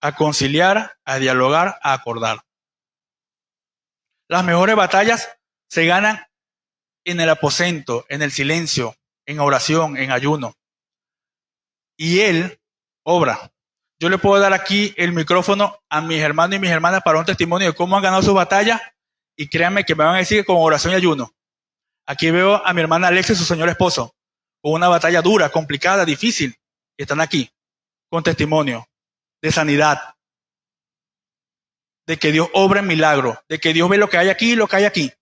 a conciliar, a dialogar, a acordar. Las mejores batallas se ganan en el aposento, en el silencio, en oración, en ayuno. Y Él obra. Yo le puedo dar aquí el micrófono a mis hermanos y mis hermanas para un testimonio de cómo han ganado sus batallas. Y créanme que me van a decir que con oración y ayuno. Aquí veo a mi hermana Alexa y su señor esposo, con una batalla dura, complicada, difícil. Y están aquí, con testimonio de sanidad, de que Dios obra en milagros, de que Dios ve lo que hay aquí y lo que hay aquí.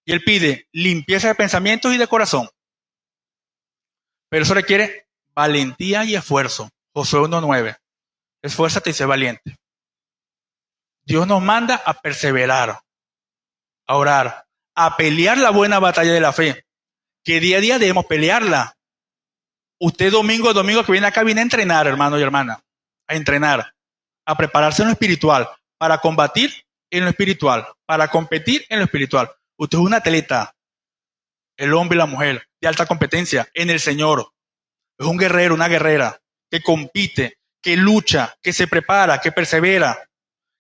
Y Él pide limpieza de pensamientos y de corazón. Pero eso requiere valentía y esfuerzo. Josué 1:9. Esfuérzate y sé valiente. Dios nos manda a perseverar, a orar, a pelear la buena batalla de la fe, que día a día debemos pelearla. Usted domingo a domingo que viene acá viene a entrenar, hermano y hermana, a entrenar, a prepararse en lo espiritual, para combatir en lo espiritual, para competir en lo espiritual. Usted es un atleta, el hombre y la mujer, de alta competencia en el Señor. Es un guerrero, una guerrera, que compite, que lucha, que se prepara, que persevera,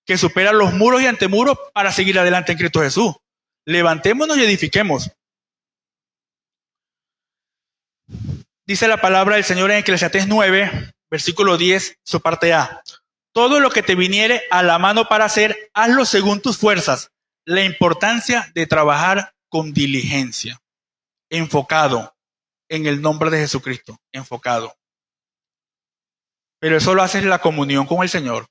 que supera los muros y antemuros para seguir adelante en Cristo Jesús. Levantémonos y edifiquemos. Dice la palabra del Señor en Eclesiastés 9, versículo 10, su parte A. Todo lo que te viniere a la mano para hacer, hazlo según tus fuerzas. La importancia de trabajar con diligencia, enfocado en el nombre de Jesucristo, enfocado. Pero eso lo hace la comunión con el Señor,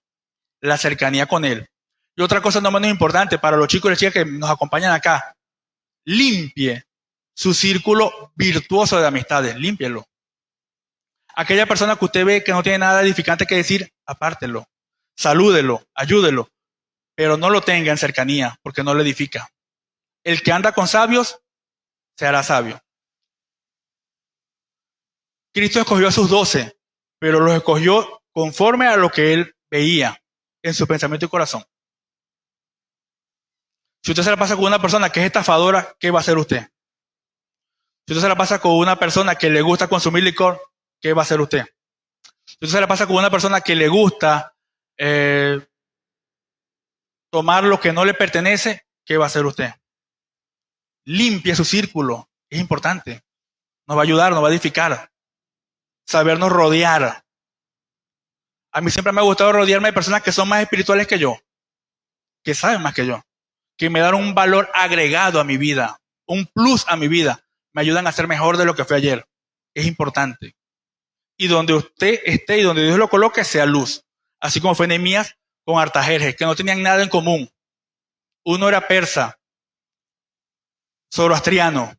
la cercanía con Él. Y otra cosa no menos importante para los chicos y las chicas que nos acompañan acá, limpie su círculo virtuoso de amistades, límpielo. Aquella persona que usted ve que no tiene nada edificante que decir, apártelo, salúdelo, ayúdelo, pero no lo tenga en cercanía porque no lo edifica. El que anda con sabios se hará sabio. Cristo escogió a sus 12, pero los escogió conforme a lo que él veía en su pensamiento y corazón. Si usted se la pasa con una persona que es estafadora, ¿qué va a hacer usted? Si usted se la pasa con una persona que le gusta consumir licor, ¿qué va a hacer usted? Si usted se la pasa con una persona que le gusta tomar lo que no le pertenece, ¿qué va a hacer usted? Limpie su círculo, es importante. Nos va a ayudar, nos va a edificar. Sabernos rodear. A mí siempre me ha gustado rodearme de personas que son más espirituales que yo, que saben más que yo, que me dan un valor agregado a mi vida, un plus a mi vida, me ayudan a ser mejor de lo que fue ayer. Es importante. Y donde usted esté y donde Dios lo coloque, sea luz. Así como fue Nehemías con Artajerjes, que no tenían nada en común. Uno era persa, zoroastriano.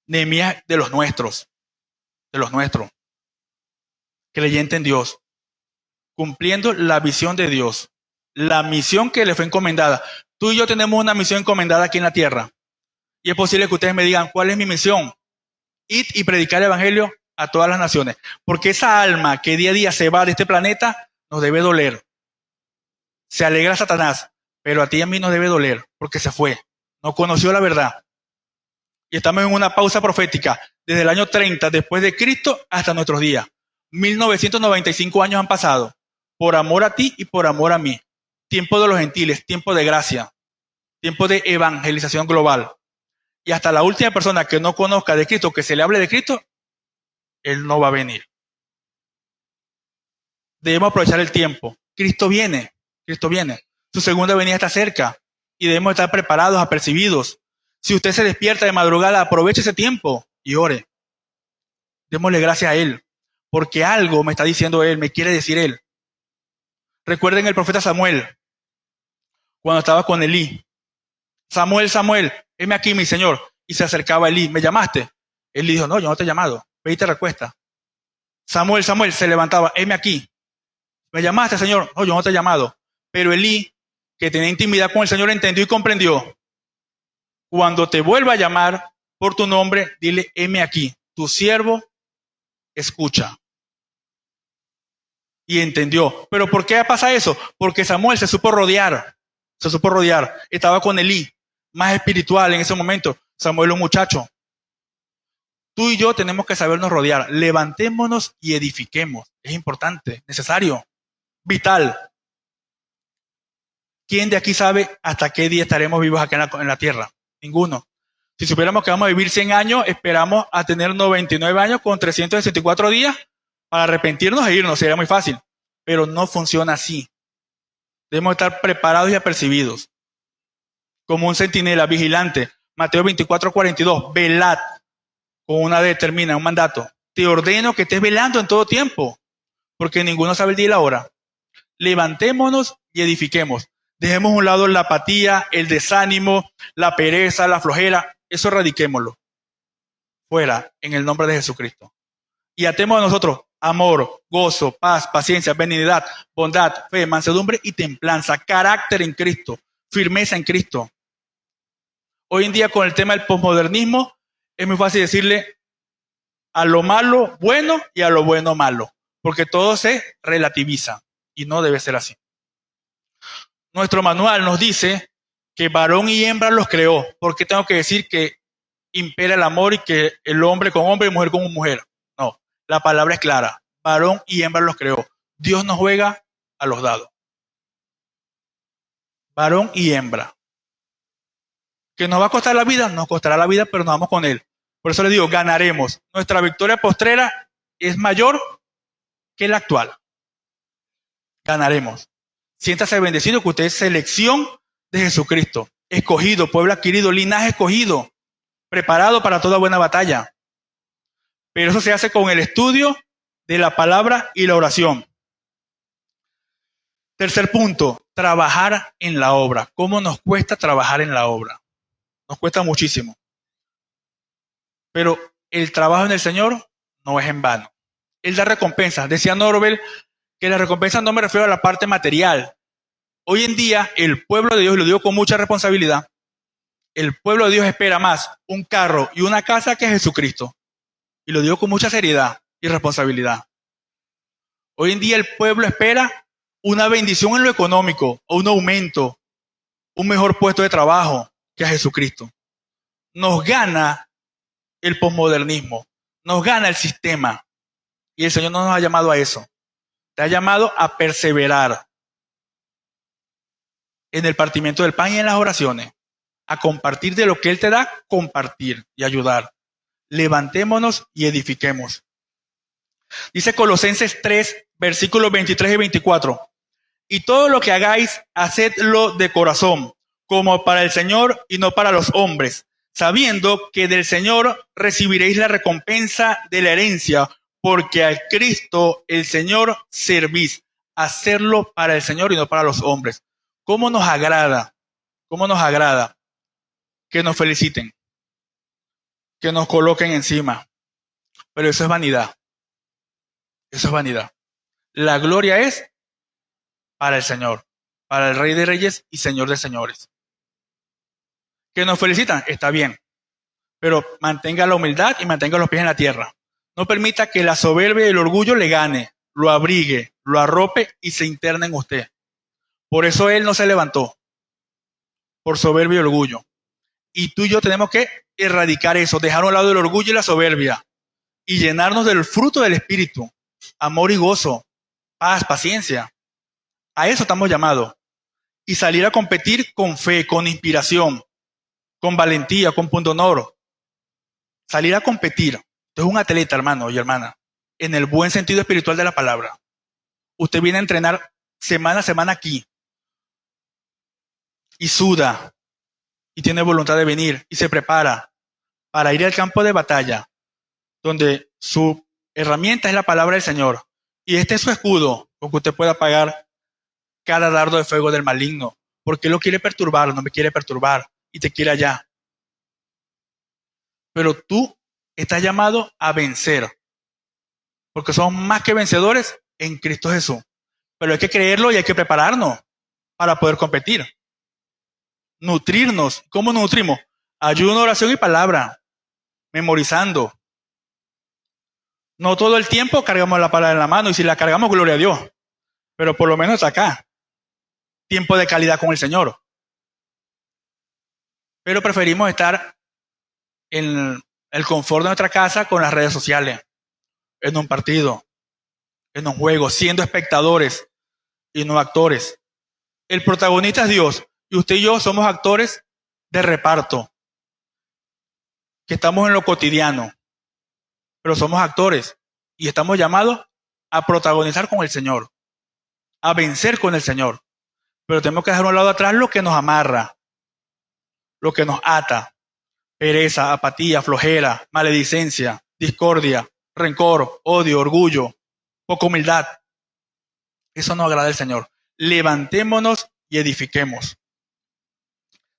Nehemías de los nuestros, creyente en Dios, cumpliendo la visión de Dios, la misión que le fue encomendada. Tú y yo tenemos una misión encomendada aquí en la tierra. Y es posible que ustedes me digan, ¿cuál es mi misión? Ir y predicar el evangelio a todas las naciones. Porque esa alma que día a día se va de este planeta nos debe doler. Se alegra Satanás, pero a ti y a mí nos debe doler porque se fue. No conoció la verdad. Y estamos en una pausa profética desde el año 30 después de Cristo hasta nuestros días. 1995 años han pasado. Por amor a ti y por amor a mí. Tiempo de los gentiles, tiempo de gracia, tiempo de evangelización global. Y hasta la última persona que no conozca de Cristo, que se le hable de Cristo, Él no va a venir. Debemos aprovechar el tiempo. Cristo viene. Su segunda venida está cerca y debemos estar preparados, apercibidos. Si usted se despierta de madrugada, aproveche ese tiempo y ore. Démosle gracias a Él, porque algo me está diciendo Él, me quiere decir Él. Recuerden el profeta Samuel, cuando estaba con Elí. Samuel, Samuel, heme aquí, mi Señor. Y se acercaba a Elí, ¿me llamaste? Él le dijo, no, yo no te he llamado. Ve y te recuesta. Samuel, Samuel, se levantaba, heme aquí. ¿Me llamaste, Señor? No, yo no te he llamado. Pero Elí, que tenía intimidad con el Señor, entendió y comprendió. Cuando te vuelva a llamar por tu nombre, dile, heme aquí. Tu siervo escucha. Y entendió. ¿Pero por qué pasa eso? Porque Samuel se supo rodear. Estaba con Elí, más espiritual en ese momento. Samuel un muchacho. Tú y yo tenemos que sabernos rodear. Levantémonos y edifiquemos. Es importante, necesario, vital. ¿Quién de aquí sabe hasta qué día estaremos vivos acá en la tierra? Ninguno. Si supiéramos que vamos a vivir 100 años, esperamos a tener 99 años con 364 días para arrepentirnos e irnos. Sería muy fácil. Pero no funciona así. Debemos estar preparados y apercibidos. Como un centinela vigilante. Mateo 24:42. Velad. Con una determina, un mandato. Te ordeno que estés velando en todo tiempo. Porque ninguno sabe el día y la hora. Levantémonos y edifiquemos. Dejemos a un lado la apatía, el desánimo, la pereza, la flojera. Eso erradiquémoslo. Fuera, en el nombre de Jesucristo. Y atemos a nosotros amor, gozo, paz, paciencia, benignidad, bondad, fe, mansedumbre y templanza. Carácter en Cristo. Firmeza en Cristo. Hoy en día con el tema del posmodernismo es muy fácil decirle a lo malo bueno y a lo bueno malo, porque todo se relativiza y no debe ser así. Nuestro manual nos dice que varón y hembra los creó. ¿Por qué tengo que decir que impera el amor y que el hombre con hombre y mujer con mujer? No, la palabra es clara. Varón y hembra los creó. Dios no juega a los dados. Varón y hembra. ¿Que nos va a costar la vida? Nos costará la vida, pero nos vamos con él. Por eso le digo, ganaremos. Nuestra victoria postrera es mayor que la actual. Ganaremos. Siéntase bendecido que usted es selección de Jesucristo. Escogido, pueblo adquirido, linaje escogido. Preparado para toda buena batalla. Pero eso se hace con el estudio de la palabra y la oración. Tercer punto, trabajar en la obra. ¿Cómo nos cuesta trabajar en la obra? Nos cuesta muchísimo. Pero el trabajo en el Señor no es en vano. Él da recompensas. Decía Norvel que la recompensa no me refiero a la parte material. Hoy en día el pueblo de Dios, y lo digo con mucha responsabilidad, el pueblo de Dios espera más un carro y una casa que Jesucristo. Y lo digo con mucha seriedad y responsabilidad. Hoy en día el pueblo espera una bendición en lo económico, o un aumento, un mejor puesto de trabajo que a Jesucristo. Nos gana el posmodernismo, nos gana el sistema. Y el Señor no nos ha llamado a eso. Te ha llamado a perseverar en el partimiento del pan y en las oraciones, a compartir de lo que Él te da, compartir y ayudar. Levantémonos y edifiquemos. Dice Colosenses 3, versículos 23 y 24. Y todo lo que hagáis, hacedlo de corazón, como para el Señor y no para los hombres, sabiendo que del Señor recibiréis la recompensa de la herencia, porque al Cristo el Señor servís. Hacerlo para el Señor y no para los hombres. ¿Cómo nos agrada? ¿Cómo nos agrada que nos feliciten? Que nos coloquen encima. Pero eso es vanidad. Eso es vanidad. La gloria es para el Señor, para el Rey de Reyes y Señor de Señores. Que nos felicitan, está bien. Pero mantenga la humildad y mantenga los pies en la tierra. No permita que la soberbia y el orgullo le gane, lo abrigue, lo arrope y se interne en usted. Por eso Él no se levantó, por soberbia y orgullo. Y tú y yo tenemos que erradicar eso, dejar a un lado el orgullo y la soberbia y llenarnos del fruto del Espíritu, amor y gozo, paz, paciencia. A eso estamos llamados. Y salir a competir con fe, con inspiración, con valentía, con punto honor. Salir a competir. Usted es un atleta, hermano y hermana, en el buen sentido espiritual de la palabra. Usted viene a entrenar semana a semana aquí y suda y tiene voluntad de venir y se prepara para ir al campo de batalla, donde su herramienta es la palabra del Señor. Y este es su escudo con que usted pueda apagar cada dardo de fuego del maligno, porque Él lo quiere perturbar, no me quiere perturbar y te quiere allá. Pero tú estás llamado a vencer, porque somos más que vencedores en Cristo Jesús. Pero hay que creerlo y hay que prepararnos para poder competir. Nutrirnos. ¿Cómo nos nutrimos? Ayuno, oración y palabra. Memorizando. No todo el tiempo cargamos la palabra en la mano, y si la cargamos, gloria a Dios. Pero por lo menos acá. Tiempo de calidad con el Señor. Pero preferimos estar en el confort de nuestra casa con las redes sociales, en un partido, en un juego, siendo espectadores y no actores. El protagonista es Dios y usted y yo somos actores de reparto, que estamos en lo cotidiano, pero somos actores y estamos llamados a protagonizar con el Señor, a vencer con el Señor. Pero tenemos que dejar a un lado atrás lo que nos amarra, lo que nos ata: pereza, apatía, flojera, maledicencia, discordia, rencor, odio, orgullo, poca humildad. Eso no agrada al Señor. Levantémonos y edifiquemos.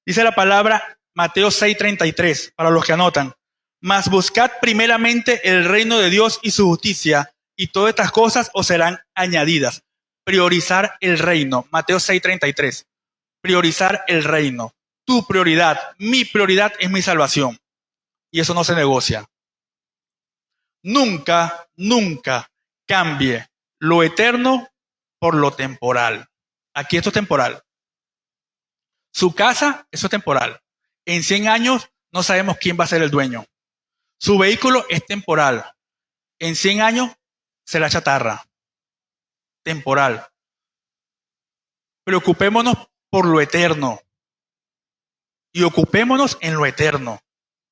Dice la palabra Mateo 6:33, para los que anotan: mas buscad primeramente el reino de Dios y su justicia, y todas estas cosas os serán añadidas. Priorizar el reino. Mateo 6:33. Priorizar el reino. tu prioridad, mi prioridad es mi salvación. Y eso no se negocia. Nunca, nunca cambie lo eterno por lo temporal. Aquí esto es temporal. Su casa, eso es temporal. En 100 años no sabemos quién va a ser el dueño. Su vehículo es temporal. En 100 años será chatarra. Temporal. Preocupémonos por lo eterno. Y ocupémonos en lo eterno,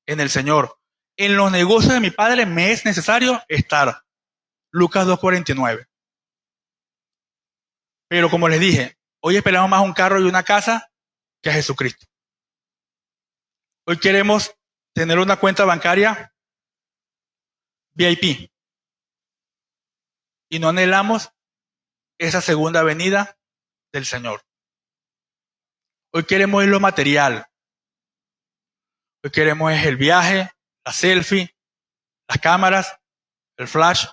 en el Señor. En los negocios de mi Padre me es necesario estar. Lucas 2:49. Pero como les dije, hoy esperamos más un carro y una casa que a Jesucristo. Hoy queremos tener una cuenta bancaria VIP. Y no anhelamos esa segunda venida del Señor. Hoy queremos lo material. Hoy queremos el viaje, la selfie, las cámaras, el flash.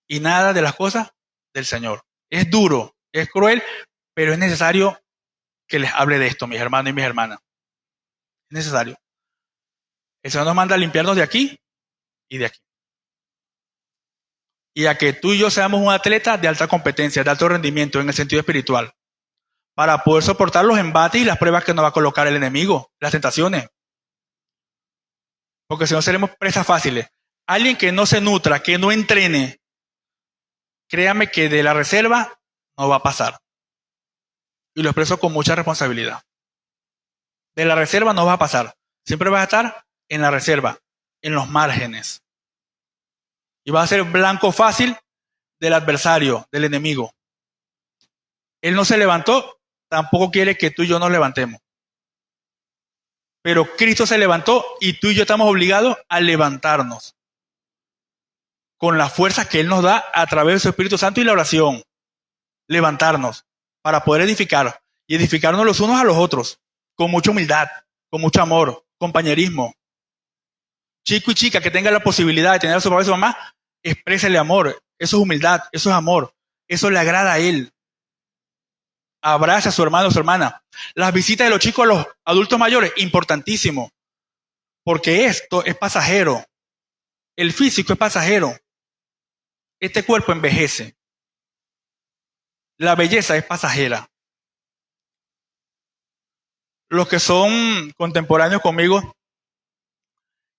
Y nada de las cosas del Señor. Es duro, es cruel, pero es necesario que les hable de esto, mis hermanos y mis hermanas. Es necesario. El Señor nos manda a limpiarnos de aquí y de aquí. Y a que tú y yo seamos un atleta de alta competencia, de alto rendimiento en el sentido espiritual, para poder soportar los embates y las pruebas que nos va a colocar el enemigo, las tentaciones. Porque si no seremos presas fáciles. Alguien que no se nutra, que no entrene, créame que de la reserva no va a pasar. Y lo expreso con mucha responsabilidad. De la reserva no va a pasar. Siempre vas a estar en la reserva, en los márgenes. Y vas a ser blanco fácil del adversario, del enemigo. Él no se levantó, tampoco quiere que tú y yo nos levantemos. Pero Cristo se levantó y tú y yo estamos obligados a levantarnos. Con las fuerzas que Él nos da a través de su Espíritu Santo y la oración. Levantarnos para poder edificar y edificarnos los unos a los otros. Con mucha humildad, con mucho amor, compañerismo. Chico y chica que tenga la posibilidad de tener a su papá y a su mamá, exprésele amor. Eso es humildad, eso es amor. Eso le agrada a Él. Abraza a su hermano o su hermana. Las visitas de los chicos a los adultos mayores, importantísimo. Porque esto es pasajero. El físico es pasajero. Este cuerpo envejece. La belleza es pasajera. Los que son contemporáneos conmigo,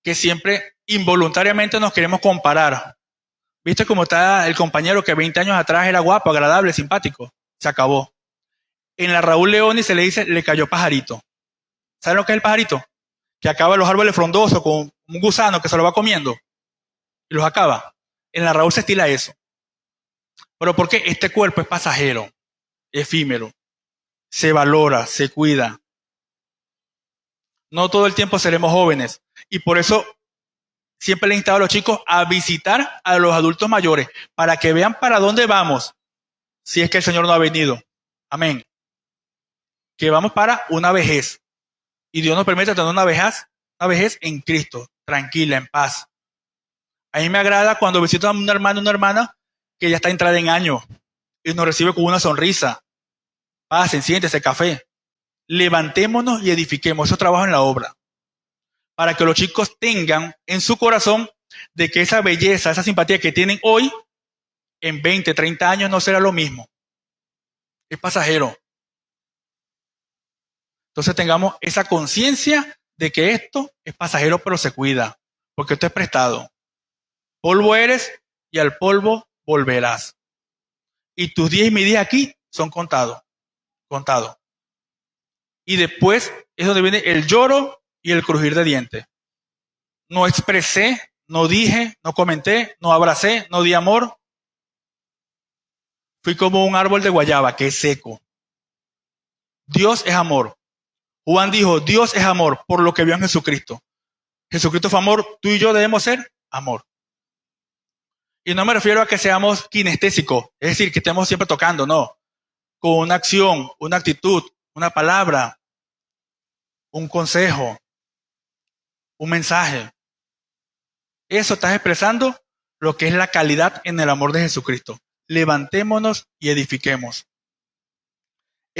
que siempre involuntariamente nos queremos comparar. ¿Viste cómo está el compañero que 20 años atrás era guapo, agradable, simpático? Se acabó. En la Raúl Leoni se le dice, le cayó pajarito. ¿Saben lo que es el pajarito? Que acaba los árboles frondosos con un gusano que se lo va comiendo y los acaba. En la Raúl se estila eso. Pero porque este cuerpo es pasajero, efímero, se valora, se cuida. No todo el tiempo seremos jóvenes. Y por eso siempre le he instado a los chicos a visitar a los adultos mayores para que vean para dónde vamos si es que el Señor no ha venido. Amén. Que vamos para una vejez. Y Dios nos permite tener una vejez en Cristo, tranquila, en paz. A mí me agrada cuando visito a un hermano o una hermana que ya está entrada en años y nos recibe con una sonrisa. Pasen, siéntese, café. Levantémonos y edifiquemos. Eso trabajo en la obra. Para que los chicos tengan en su corazón de que esa belleza, esa simpatía que tienen hoy, en 20, 30 años no será lo mismo. Es pasajero. Entonces tengamos esa conciencia de que esto es pasajero, pero se cuida, porque esto es prestado. Polvo eres y al polvo volverás. Y tus días y mis días aquí son contados. Y después es donde viene el lloro y el crujir de dientes. No expresé, no dije, no comenté, no abracé, no di amor. Fui como un árbol de guayaba que es seco. Dios es amor. Juan dijo, Dios es amor por lo que vio en Jesucristo. Jesucristo fue amor, tú y yo debemos ser amor. Y no me refiero a que seamos kinestésicos, es decir, que estemos siempre tocando, no. Con una acción, una actitud, una palabra, un consejo, un mensaje. Eso está expresando lo que es la calidad en el amor de Jesucristo. Levantémonos y edifiquemos.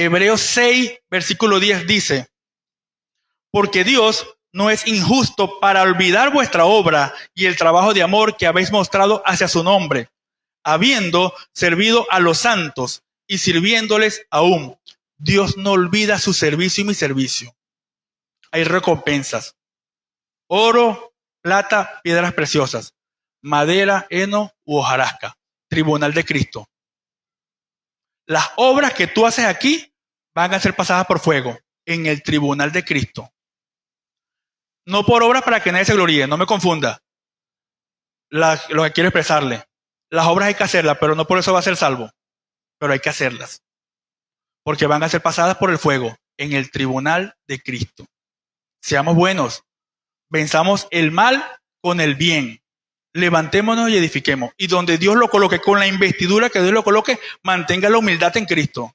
Hebreos 6, versículo 10 dice, porque Dios no es injusto para olvidar vuestra obra y el trabajo de amor que habéis mostrado hacia su nombre, habiendo servido a los santos y sirviéndoles aún. Dios no olvida su servicio y mi servicio. Hay recompensas. Oro, plata, piedras preciosas, madera, heno u hojarasca. Tribunal de Cristo. Las obras que tú haces aquí van a ser pasadas por fuego en el tribunal de Cristo. No por obras para que nadie se gloríe, no me confunda. Lo que quiero expresarle. Las obras hay que hacerlas, pero no por eso va a ser salvo. Pero hay que hacerlas. Porque van a ser pasadas por el fuego en el tribunal de Cristo. Seamos buenos. Venzamos el mal con el bien. Levantémonos y edifiquemos. Y donde Dios lo coloque, con la investidura que Dios lo coloque, mantenga la humildad en Cristo.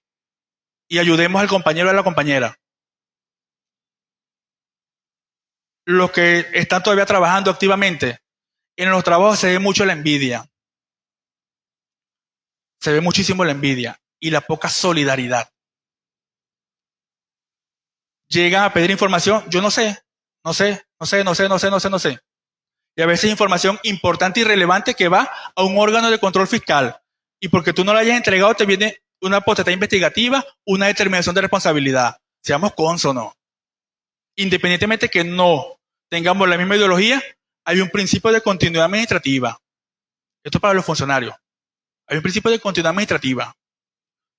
Y ayudemos al compañero y a la compañera. Los que están todavía trabajando activamente, en los trabajos se ve mucho la envidia. Se ve muchísimo la envidia y la poca solidaridad. Llegan a pedir información, yo no sé. Y a veces información importante y relevante que va a un órgano de control fiscal. Y porque tú no la hayas entregado, te viene una potestad investigativa, una determinación de responsabilidad. Seamos cónsonos. Independientemente que no tengamos la misma ideología, hay un principio de continuidad administrativa. Esto es para los funcionarios. Hay un principio de continuidad administrativa,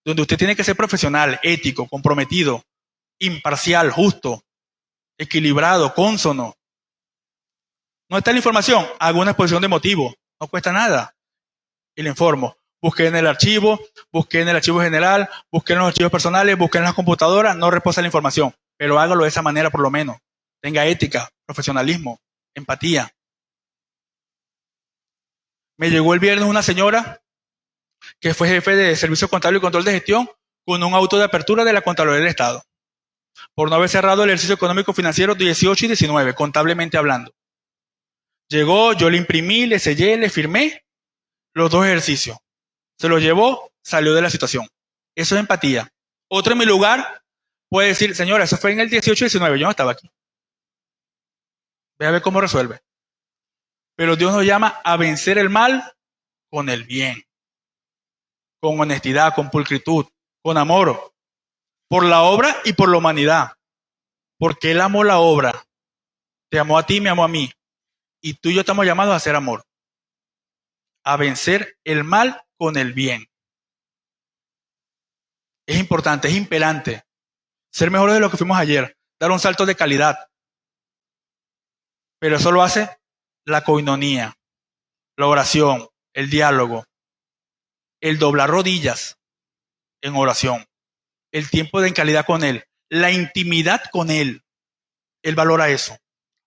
donde usted tiene que ser profesional, ético, comprometido, imparcial, justo, equilibrado, cónsono. ¿No está la información? Hago una exposición de motivo. No cuesta nada. Y le informo. Busqué en el archivo general, busqué en los archivos personales, busqué en las computadoras, no reposa la información. Pero hágalo de esa manera por lo menos. Tenga ética, profesionalismo, empatía. Me llegó el viernes una señora que fue jefe de Servicio Contable y Control de Gestión con un auto de apertura de la Contraloría del Estado por no haber cerrado el ejercicio económico financiero 18 y 19, contablemente hablando. Llegó, yo le imprimí, le sellé, le firmé los dos ejercicios. Se los llevó, salió de la situación. Eso es empatía. Otro en mi lugar puede decir, señora, eso fue en el 18 y 19, yo no estaba aquí. Ve a ver cómo resuelve. Pero Dios nos llama a vencer el mal con el bien, con honestidad, con pulcritud, con amor, por la obra y por la humanidad. Porque Él amó la obra. Te amó a ti, me amó a mí. Y tú y yo estamos llamados a hacer amor. A vencer el mal con el bien. Es importante, es imperante. Ser mejores de lo que fuimos ayer. Dar un salto de calidad. Pero eso lo hace la coinonía, la oración, el diálogo, el doblar rodillas en oración, el tiempo de calidad con Él, la intimidad con Él. Él valora eso.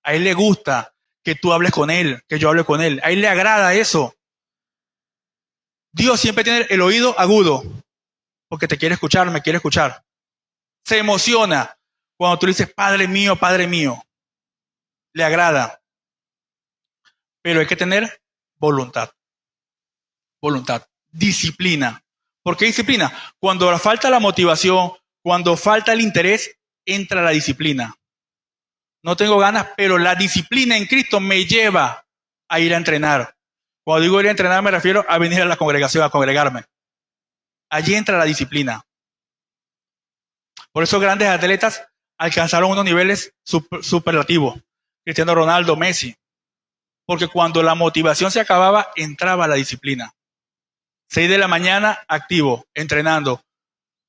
A Él le gusta que tú hables con Él, que yo hable con Él. A Él le agrada eso. Dios siempre tiene el oído agudo, porque te quiere escuchar, me quiere escuchar. Se emociona cuando tú le dices, Padre mío, Padre mío. Le agrada. Pero hay que tener voluntad. Voluntad. Disciplina. ¿Por qué disciplina? Cuando falta la motivación, cuando falta el interés, entra la disciplina. No tengo ganas, pero la disciplina en Cristo me lleva a ir a entrenar. Cuando digo ir a entrenar me refiero a venir a la congregación, a congregarme. Allí entra la disciplina. Por eso grandes atletas alcanzaron unos niveles superlativos. Cristiano Ronaldo, Messi. Porque cuando la motivación se acababa, entraba la disciplina. 6 de la mañana, activo, entrenando,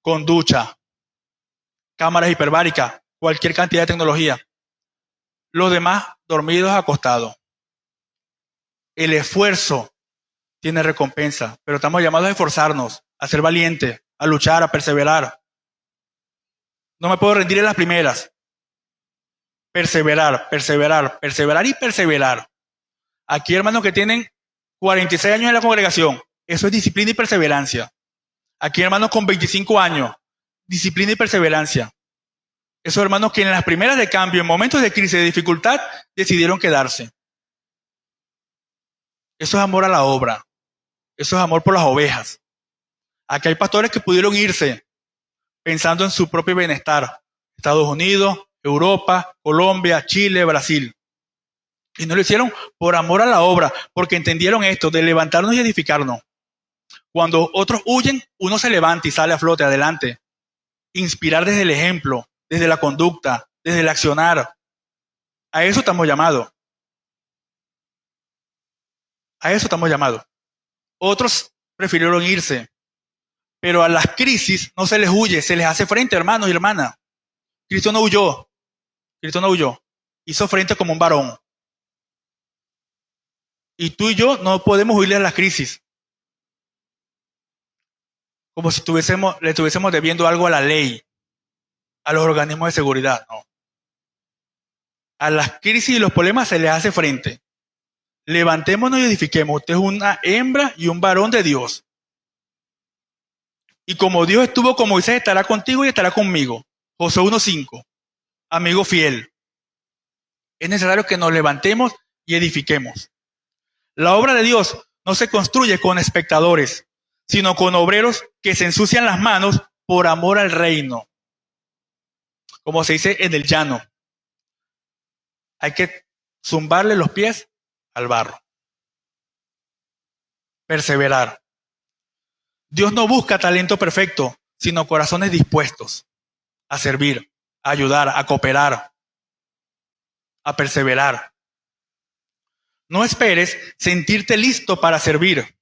con ducha, cámaras hiperbáricas, cualquier cantidad de tecnología. Los demás dormidos, acostados. El esfuerzo tiene recompensa, pero estamos llamados a esforzarnos, a ser valientes, a luchar, a perseverar. No me puedo rendir en las primeras. Perseverar, perseverar, perseverar y perseverar. Aquí hermanos que tienen 46 años en la congregación, eso es disciplina y perseverancia. Aquí hermanos con 25 años, disciplina y perseverancia. Esos hermanos que en las primeras de cambio, en momentos de crisis, de dificultad, decidieron quedarse. Eso es amor a la obra. Eso es amor por las ovejas. Aquí hay pastores que pudieron irse, pensando en su propio bienestar. Estados Unidos, Europa, Colombia, Chile, Brasil. Y no lo hicieron por amor a la obra, porque entendieron esto, de levantarnos y edificarnos. Cuando otros huyen, uno se levanta y sale a flote adelante. Inspirar desde el ejemplo, desde la conducta, desde el accionar. A eso estamos llamados. A eso estamos llamados. Otros prefirieron irse, pero a las crisis no se les huye, se les hace frente, hermanos y hermanas. Cristo no huyó. Cristo no huyó. Hizo frente como un varón. Y tú y yo no podemos huirle a las crisis. Como si le estuviésemos debiendo algo a la ley, a los organismos de seguridad. No. A las crisis y los problemas se les hace frente. Levantémonos y edifiquemos. Usted es una hembra y un varón de Dios. Y como Dios estuvo con Moisés, estará contigo y estará conmigo. Josué 1:5. Amigo fiel. Es necesario que nos levantemos y edifiquemos. La obra de Dios no se construye con espectadores, sino con obreros que se ensucian las manos por amor al reino. Como se dice en el llano. Hay que zumbarle los pies al barro. Perseverar. Dios no busca talento perfecto, sino corazones dispuestos a servir, a ayudar, a cooperar, a perseverar. No esperes sentirte listo para servir.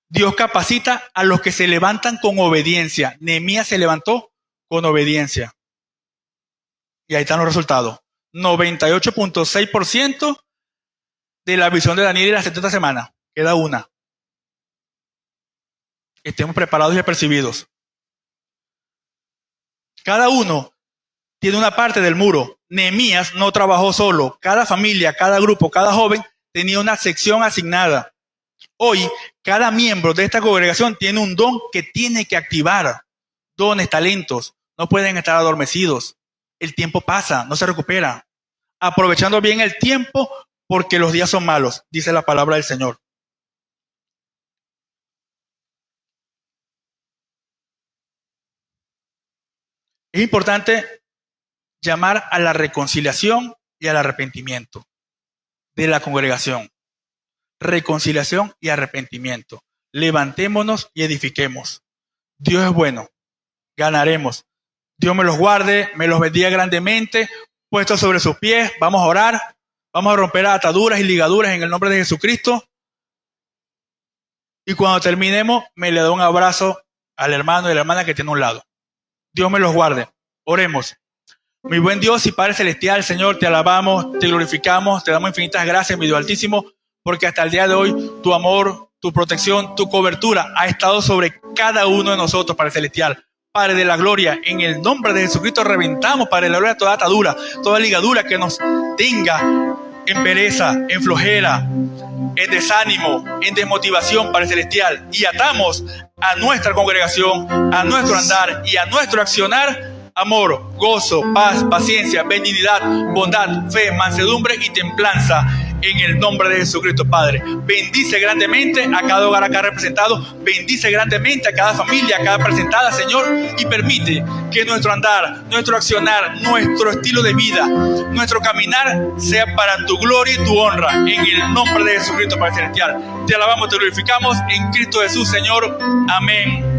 Dios capacita a los que se levantan con obediencia. Nehemías se levantó con obediencia. Y ahí están los resultados. 98.6% de la visión de Daniel y las 70 semanas. Queda una. Estemos preparados y apercibidos. Cada uno tiene una parte del muro. Nehemías no trabajó solo. Cada familia, cada grupo, cada joven tenía una sección asignada. Hoy, cada miembro de esta congregación tiene un don que tiene que activar. Dones, talentos, no pueden estar adormecidos. El tiempo pasa, no se recupera. Aprovechando bien el tiempo porque los días son malos, dice la palabra del Señor. Es importante llamar a la reconciliación y al arrepentimiento de la congregación. Reconciliación y arrepentimiento. Levantémonos y edifiquemos. Dios es bueno. Ganaremos. Dios me los guarde, me los bendiga grandemente. Puestos sobre sus pies, vamos a orar. Vamos a romper ataduras y ligaduras en el nombre de Jesucristo. Y cuando terminemos, me le doy un abrazo al hermano y a la hermana que tiene a un lado. Dios me los guarde. Oremos. Mi buen Dios y Padre Celestial, Señor, te alabamos, te glorificamos, te damos infinitas gracias, mi Dios Altísimo, porque hasta el día de hoy tu amor, tu protección, tu cobertura ha estado sobre cada uno de nosotros, Padre Celestial. Padre de la gloria, en el nombre de Jesucristo reventamos, Padre de la gloria, toda atadura, toda ligadura que nos tenga en pereza, en flojera, en desánimo, en desmotivación, Padre Celestial, y atamos a nuestra congregación, a nuestro andar y a nuestro accionar amor, gozo, paz, paciencia, benignidad, bondad, fe, mansedumbre y templanza. En el nombre de Jesucristo, Padre. Bendice grandemente a cada hogar acá representado. Bendice grandemente a cada familia acá presentada, Señor. Y permite que nuestro andar, nuestro accionar, nuestro estilo de vida, nuestro caminar sea para tu gloria y tu honra. En el nombre de Jesucristo, Padre Celestial. Te alabamos, te glorificamos en Cristo Jesús, Señor. Amén.